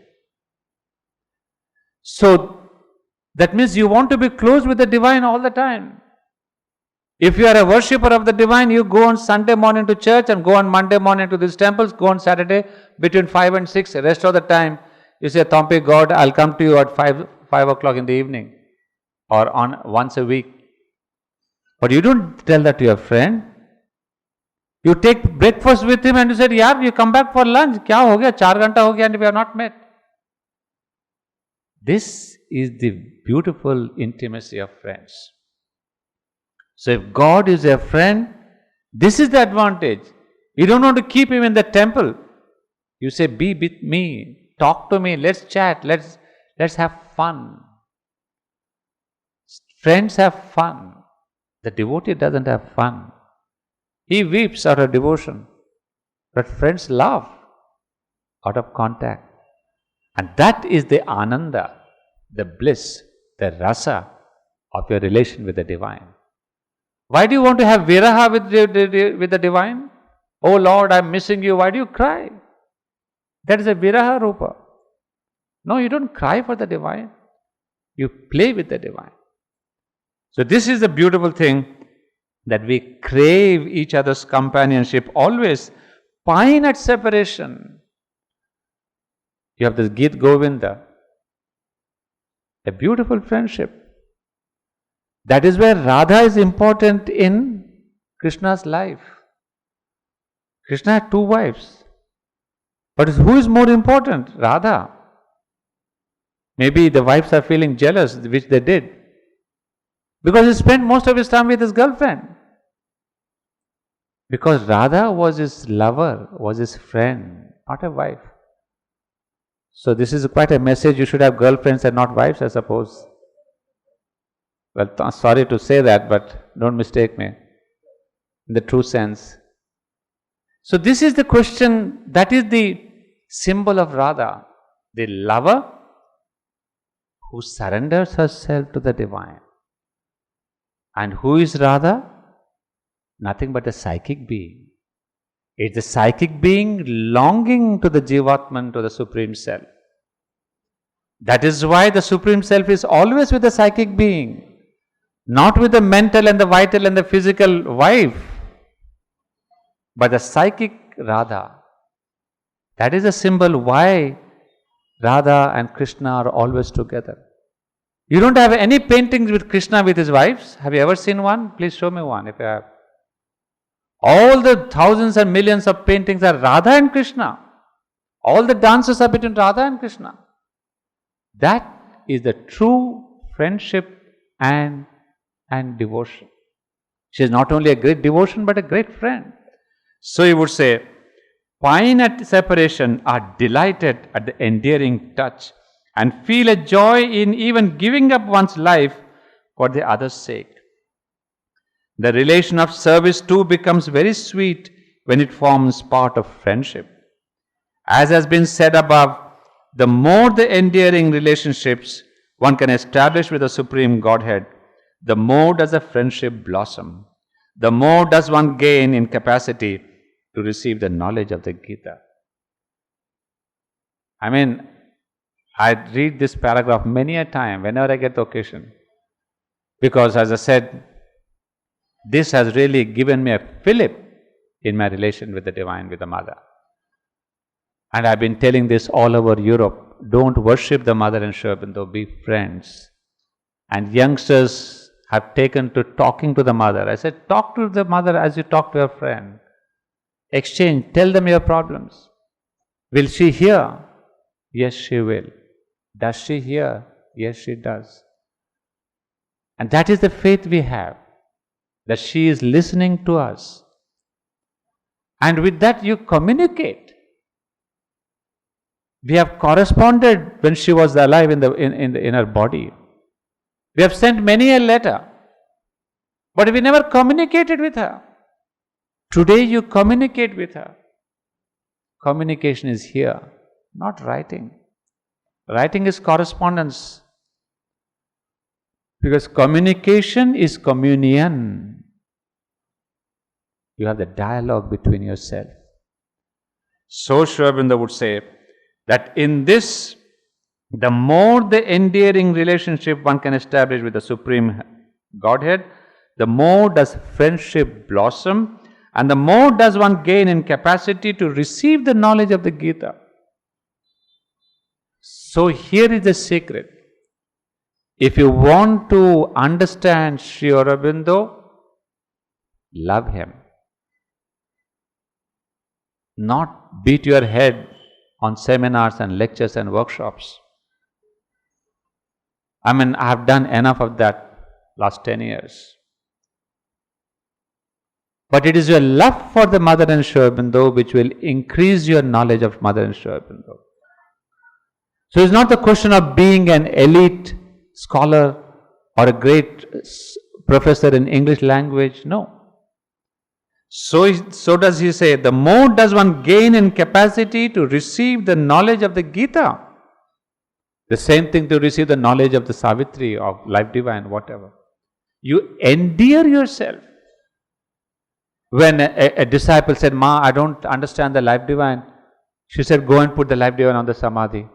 So that means you want to be close with the divine all the time. If you are a worshipper of the divine, you go on Sunday morning to church and go on Monday morning to these temples, go on Saturday between 5 and 6. The rest of the time, you say, Tompi, God, I'll come to you at 5 o'clock in the evening or on once a week. But you don't tell that to your friend. You take breakfast with him and you said, yaar, you come back for lunch. Kya ho gaya? 4 ghanta ho gaya and we are not met. This is the beautiful intimacy of friends. So if God is a friend, this is the advantage. You don't want to keep him in the temple. You say, be with me, talk to me, let's chat, let's have fun. Friends have fun. The devotee doesn't have fun. He weeps out of devotion. But friends laugh out of contact. And that is the ananda, the bliss, the rasa of your relation with the divine. Why do you want to have viraha with the divine? Oh Lord, I'm missing you. Why do you cry? That is a viraha rupa. No, you don't cry for the divine. You play with the divine. So this is the beautiful thing, that we crave each other's companionship, always pine at separation. You have this Gita Govinda, a beautiful friendship. That is where Radha is important in Krishna's life. Krishna had 2 wives. But who is more important? Radha. Maybe the wives are feeling jealous, which they did. Because he spent most of his time with his girlfriend. Because Radha was his lover, was his friend, not a wife. So this is quite a message. You should have girlfriends and not wives, I suppose. Well, sorry to say that, but don't mistake me in the true sense. So this is the question, that is the symbol of Radha, the lover who surrenders herself to the divine. And who is Radha? Nothing but a psychic being. It's a psychic being longing to the Jivatman, to the Supreme Self. That is why the Supreme Self is always with the psychic being, not with the mental and the vital and the physical wife, but the psychic Radha. That is a symbol why Radha and Krishna are always together. You don't have any paintings with Krishna with his wives? Have you ever seen one? Please show me one if you have. All the thousands and millions of paintings are Radha and Krishna. All the dances are between Radha and Krishna. That is the true friendship and devotion. She is not only a great devotion but a great friend. So you would say, pine at separation are delighted at the endearing touch and feel a joy in even giving up one's life for the other's sake. The relation of service too becomes very sweet when it forms part of friendship. As has been said above, the more the endearing relationships one can establish with the Supreme Godhead, the more does a friendship blossom. The more does one gain in capacity to receive the knowledge of the Gita. I mean, I read this paragraph many a time whenever I get the occasion. Because as I said, this has really given me a fillip in my relation with the Divine, with the Mother. And I've been telling this all over Europe. Don't worship the Mother and Sri Aurobindo, be friends. And youngsters have taken to talking to the Mother. I said, talk to the Mother as you talk to your friend. Exchange, tell them your problems. Will she hear? Yes, she will. Does she hear? Yes, she does. And that is the faith we have, that she is listening to us. And with that you communicate. We have corresponded when she was alive in her body. We have sent many a letter, but we never communicated with her. Today you communicate with her. Communication is here, not writing. Writing is correspondence. Because communication is communion. You have the dialogue between yourself. So Sri Aurobindo would say that in this, the more the endearing relationship one can establish with the Supreme Godhead, the more does friendship blossom, and the more does one gain in capacity to receive the knowledge of the Gita. So here is the secret. If you want to understand Sri Aurobindo, love him. Not beat your head on seminars and lectures and workshops. I mean, I have done enough of that last 10 years. But it is your love for the Mother and Sri Aurobindo which will increase your knowledge of Mother and Sri Aurobindo. So it's not the question of being an elite scholar or a great professor in English language, no. So does he say, the more does one gain in capacity to receive the knowledge of the Gita. The same thing to receive the knowledge of the Savitri, of Life Divine, whatever. You endear yourself. When a disciple said, Ma, I don't understand the Life Divine, she said, go and put the Life Divine on the Samadhi.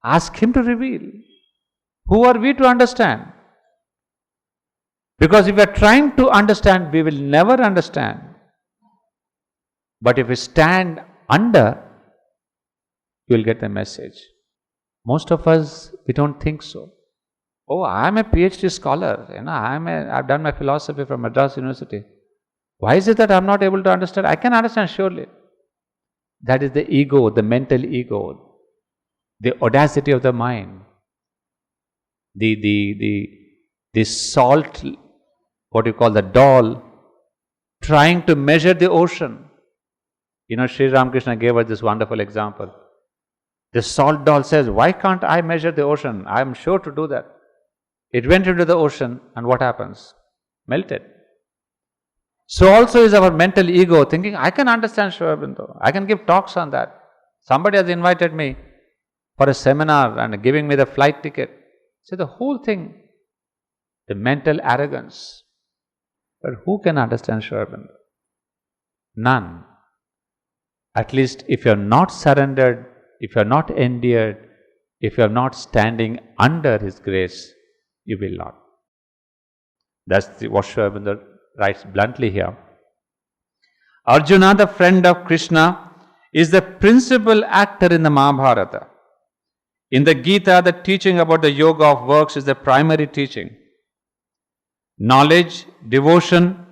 Ask him to reveal. Who are we to understand? Because if we are trying to understand, we will never understand. But if we stand under, you will get the message. Most of us, we don't think so. Oh, I'm a PhD scholar, I've done my philosophy from Madras University. Why is it that I'm not able to understand? I can understand surely. That is the ego, the mental ego, the audacity of the mind, the salt, what you call the doll, trying to measure the ocean. Sri Ramakrishna gave us this wonderful example. The salt doll says, why can't I measure the ocean? I am sure to do that. It went into the ocean, and what happens? Melted. So also is our mental ego, thinking, I can understand Sri Aurobindo. I can give talks on that. Somebody has invited me for a seminar and giving me the flight ticket. So the whole thing, the mental arrogance. But who can understand Sri Aurobindo? None. At least if you are not surrendered, if you are not endeared, if you are not standing under His grace, you will not. That's what Sri Aurobindo writes bluntly here. Arjuna, the friend of Krishna, is the principal actor in the Mahabharata. In the Gita, the teaching about the yoga of works is the primary teaching. Knowledge, devotion,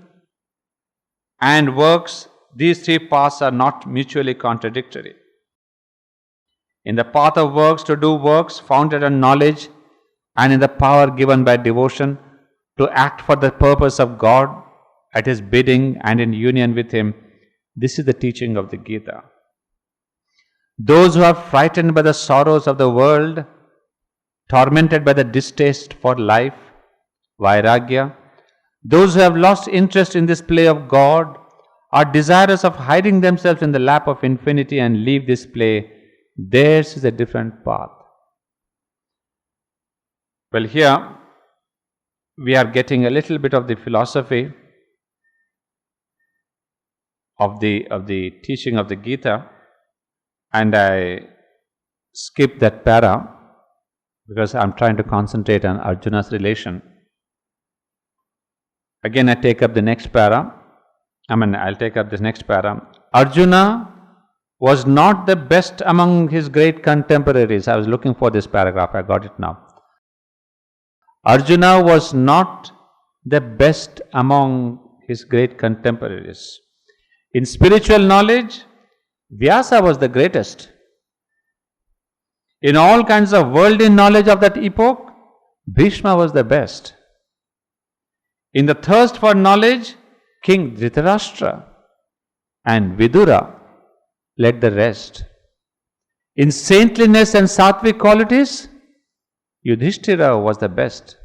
and works, these three paths are not mutually contradictory. In the path of works, to do works founded on knowledge, and in the power given by devotion, to act for the purpose of God at His bidding and in union with Him, this is the teaching of the Gita. Those who are frightened by the sorrows of the world, tormented by the distaste for life, vairagya, those who have lost interest in this play of God, are desirous of hiding themselves in the lap of infinity and leave this play, theirs is a different path. Well, here we are getting a little bit of the philosophy of the teaching of the Gita, and I skip that para because I'm trying to concentrate on Arjuna's relation. Again, I take up the next para. I'll take up this next para. Arjuna was not the best among his great contemporaries. I was looking for this paragraph, I got it now. Arjuna was not the best among his great contemporaries. In spiritual knowledge, Vyasa was the greatest. In all kinds of worldly knowledge of that epoch, Bhishma was the best. In the thirst for knowledge, King Dhritarashtra and Vidura led the rest. In saintliness and sattvic qualities, Yudhishthira was the best.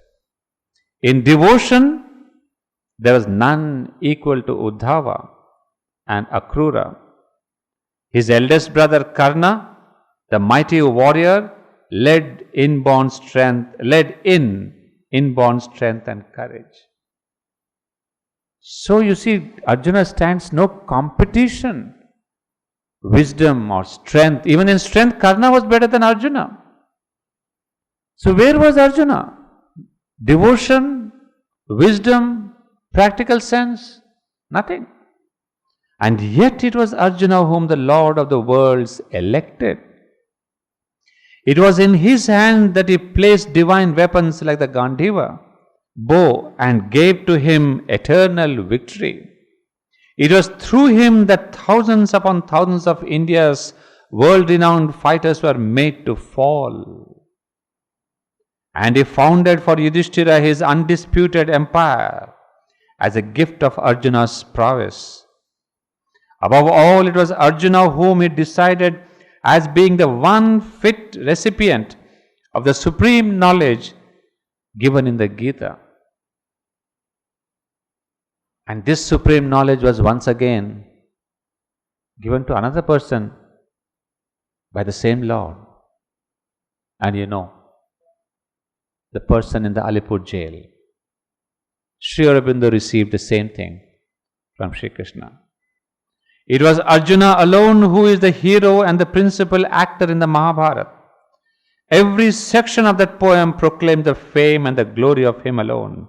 In devotion, there was none equal to Uddhava and Akrura. His eldest brother Karna, the mighty warrior, led in inborn strength and courage. So you see, Arjuna stands no competition, wisdom or strength. Even in strength, Karna was better than Arjuna. So where was Arjuna? Devotion, wisdom, practical sense? Nothing. And yet it was Arjuna whom the Lord of the worlds elected. It was in his hand that he placed divine weapons like the Gandhiva bow and gave to him eternal victory. It was through him that thousands upon thousands of India's world-renowned fighters were made to fall. And he founded for Yudhishthira his undisputed empire as a gift of Arjuna's prowess. Above all, it was Arjuna whom he decided as being the one fit recipient of the supreme knowledge given in the Gita. And this supreme knowledge was once again given to another person by the same Lord. And you know, the person in the Alipur jail, Sri Aurobindo received the same thing from Sri Krishna. It was Arjuna alone who is the hero and the principal actor in the Mahabharata. Every section of that poem proclaimed the fame and the glory of him alone.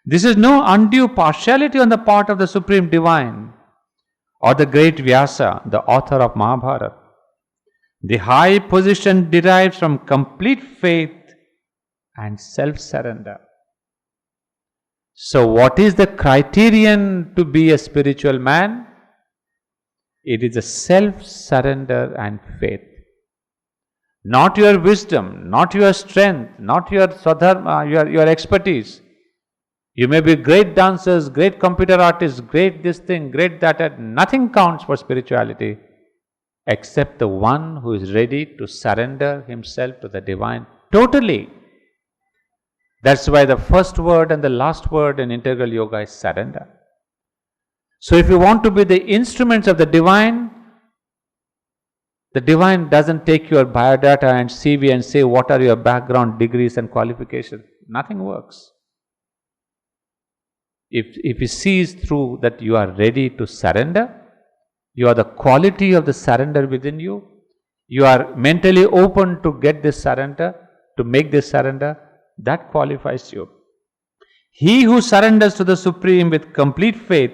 This is no undue partiality on the part of the Supreme Divine or the great Vyasa, the author of Mahabharata. The high position derives from complete faith and self-surrender. So what is the criterion to be a spiritual man? It is a self-surrender and faith. Not your wisdom, not your strength, not your swadharma, your expertise. You may be great dancers, great computer artists, great this thing, great that. Nothing counts for spirituality except the one who is ready to surrender himself to the divine totally. That's why the first word and the last word in integral yoga is surrender. So if you want to be the instruments of the divine doesn't take your biodata and CV and say what are your background degrees and qualifications. Nothing works. If he sees through that you are ready to surrender, you are the quality of the surrender within you, you are mentally open to get this surrender, to make this surrender, that qualifies you. He who surrenders to the Supreme with complete faith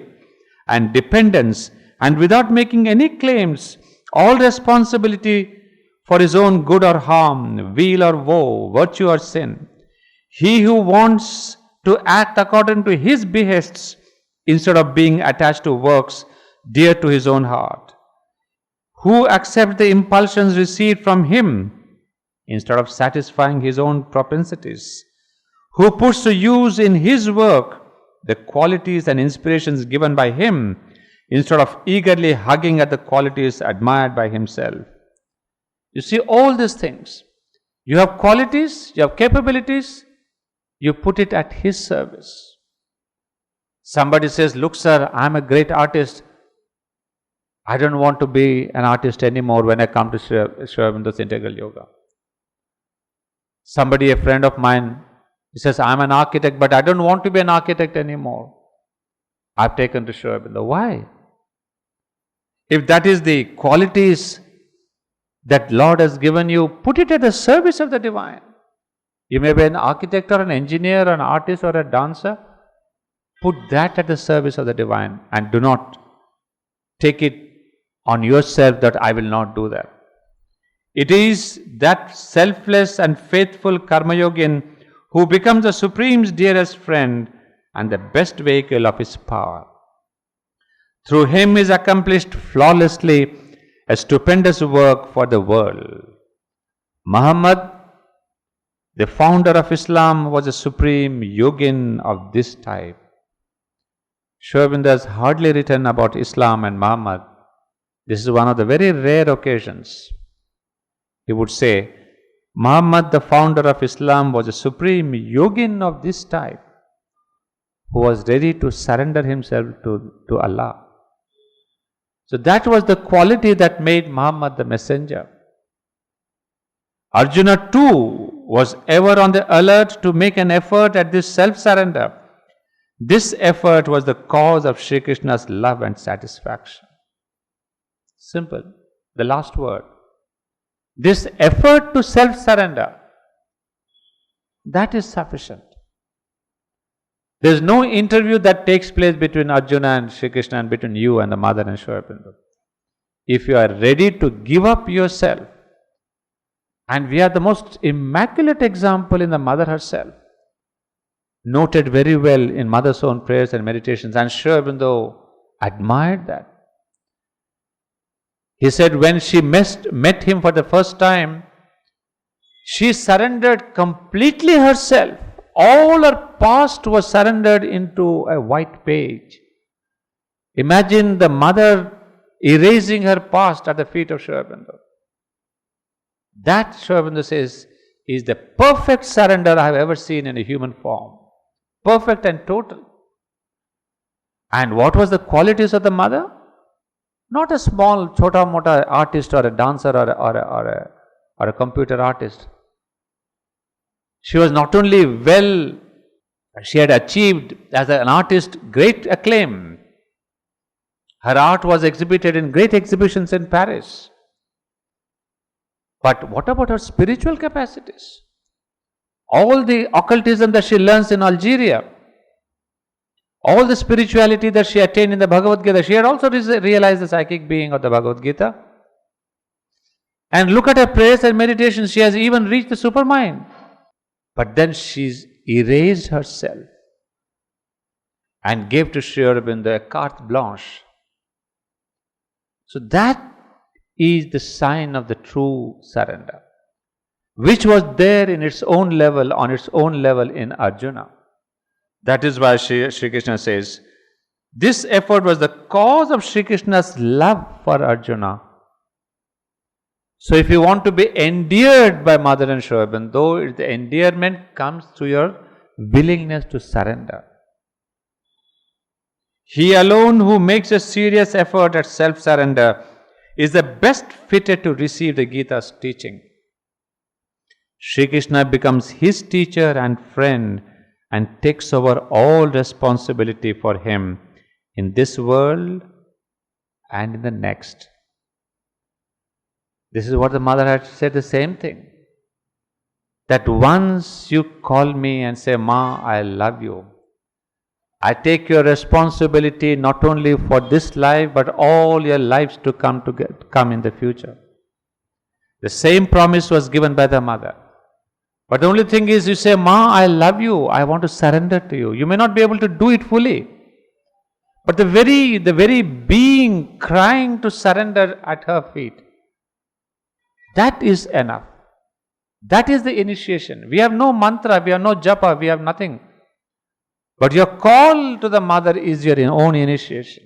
and dependence and without making any claims, all responsibility for his own good or harm, weal or woe, virtue or sin, he who wants to act according to his behests instead of being attached to works dear to his own heart, who accepts the impulsions received from him instead of satisfying his own propensities, who puts to use in his work the qualities and inspirations given by him instead of eagerly hugging at the qualities admired by himself. You see, all these things, you have qualities, you have capabilities, you put it at his service. Somebody says, look sir, I am a great artist, I don't want to be an artist anymore when I come to Sri Aurobindo's Integral Yoga. Somebody, a friend of mine, he says, I am an architect, but I don't want to be an architect anymore. I've taken to Sri Aurobindo. Why? If that is the qualities that Lord has given you, put it at the service of the divine. You may be an architect or an engineer or an artist or a dancer. Put that at the service of the divine and do not take it on yourself that I will not do that. It is that selfless and faithful Karma Yogin who becomes the Supreme's dearest friend and the best vehicle of his power. Through him is accomplished flawlessly a stupendous work for the world. Muhammad, the founder of Islam, was a supreme yogin of this type. Sri Aurobindo has hardly written about Islam and Muhammad. This is one of the very rare occasions. He would say, Muhammad, the founder of Islam, was a supreme yogin of this type, who was ready to surrender himself to Allah. So that was the quality that made Muhammad the messenger. Arjuna too was ever on the alert to make an effort at this self-surrender. This effort was the cause of Sri Krishna's love and satisfaction. Simple. The last word. This effort to self-surrender, that is sufficient. There is no interview that takes place between Arjuna and Sri Krishna and between you and the mother and Sri Aurobindo. If you are ready to give up yourself, and we are the most immaculate example in the mother herself, noted very well in mother's own prayers and meditations, and Sri Aurobindo admired that. He said when she met him for the first time, she surrendered completely herself. All her past was surrendered into a white page. Imagine the mother erasing her past at the feet of Sri Aurobindo. That, Sri Aurobindo says, is the perfect surrender I have ever seen in a human form. Perfect and total. And what was the qualities of the mother? Not a small chota-mota artist or a dancer or a computer artist. She was not only she had achieved as an artist great acclaim. Her art was exhibited in great exhibitions in Paris. But what about her spiritual capacities? All the occultism that she learns in Algeria, all the spirituality that she attained in the Bhagavad Gita, she had also realized the psychic being of the Bhagavad Gita. And look at her prayers and meditations, she has even reached the supermind. But then she's erased herself and gave to Sri Aurobindo a carte blanche. So that is the sign of the true surrender, which was there in its own level, on its own level in Arjuna. That is why Sri Krishna says, this effort was the cause of Sri Krishna's love for Arjuna. So if you want to be endeared by Mother and Sri Aurobindo, the endearment comes through your willingness to surrender. He alone who makes a serious effort at self-surrender is the best fitted to receive the Gita's teaching. Sri Krishna becomes his teacher and friend and takes over all responsibility for him in this world and in the next. This is what the mother had said, the same thing. That once you call me and say, Ma, I love you, I take your responsibility not only for this life but all your lives to come in the future. The same promise was given by the mother. But the only thing is, you say, Ma, I love you, I want to surrender to you. You may not be able to do it fully. But the very being crying to surrender at her feet, that is enough. That is the initiation. We have no mantra, we have no japa, we have nothing. But your call to the mother is your own initiation.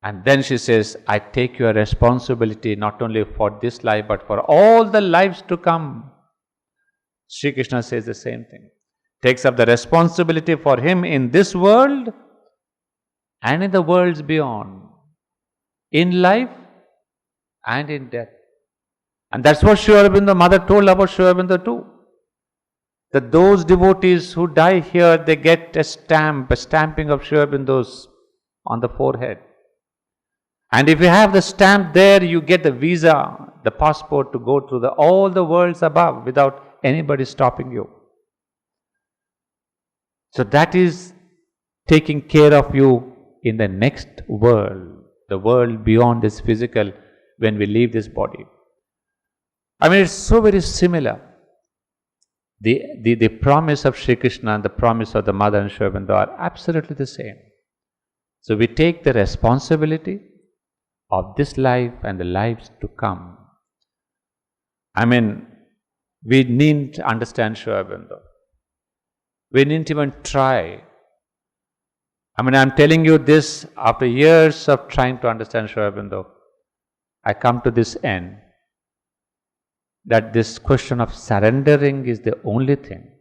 And then she says, I take your responsibility not only for this life but for all the lives to come. Sri Krishna says the same thing. Takes up the responsibility for him in this world and in the worlds beyond. In life and in death. And that's what Sri Aurobindo, mother told about Sri Aurobindo too. That those devotees who die here, they get a stamping of Sri Aurobindo's on the forehead. And if you have the stamp there, you get the visa, the passport to go through all the worlds above without anybody stopping you. So that is taking care of you in the next world, the world beyond this physical, when we leave this body. I mean, it's so very similar. The promise of Sri Krishna and the promise of the mother and Sri Aurobindo are absolutely the same. So we take the responsibility of this life and the lives to come. I mean, we needn't understand Sri Aurobindo. We needn't even try. I mean, I'm telling you this after years of trying to understand Sri Aurobindo. I come to this end, that this question of surrendering is the only thing.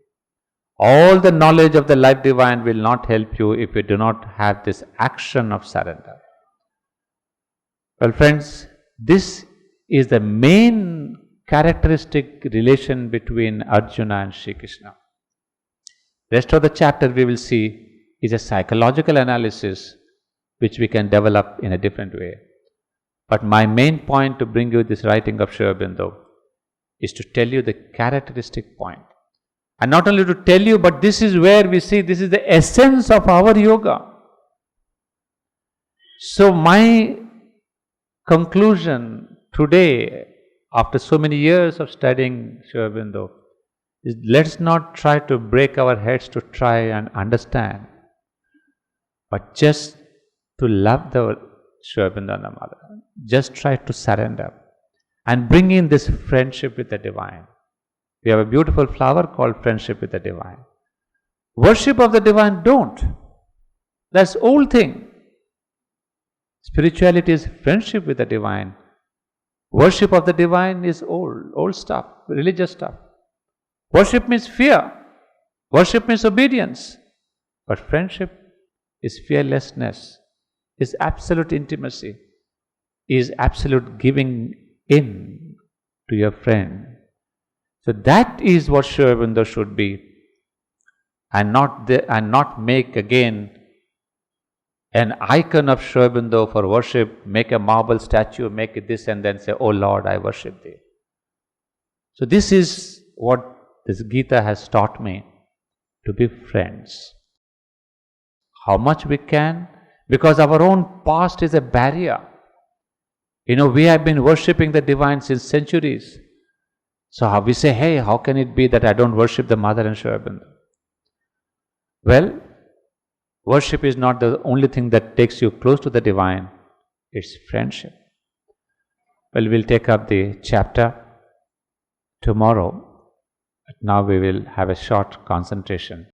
All the knowledge of the life divine will not help you if you do not have this action of surrender. Well, friends, this is the main characteristic relation between Arjuna and Sri Krishna. Rest of the chapter we will see is a psychological analysis which we can develop in a different way. But my main point to bring you this writing of Sri Aurobindo is to tell you the characteristic point. And not only to tell you, but this is where we see this is the essence of our yoga. So my conclusion today, after so many years of studying Sri Aurobindo, is let's not try to break our heads to try and understand, but just to love the Sri Aurobindo and the Mother. Just try to surrender and bring in this friendship with the divine. We have a beautiful flower called friendship with the divine. Worship of the divine, don't. That's old thing. Spirituality is friendship with the divine. Worship of the divine is old stuff, religious stuff. Worship means fear. Worship means obedience. But friendship is fearlessness, is absolute intimacy, is absolute giving in to your friend. So that is what Sri Aurobindo should be, and not make again an icon of Sri Aurobindo for worship, make a marble statue, make it this and then say, "Oh Lord, I worship Thee." So this is what this Gita has taught me, to be friends. How much we can, because our own past is a barrier. We have been worshipping the divine since centuries. So how we say, hey, how can it be that I don't worship the Mother and Sri Aurobindo? Well, worship is not the only thing that takes you close to the divine, it's friendship. Well, we'll take up the chapter tomorrow, but now we will have a short concentration.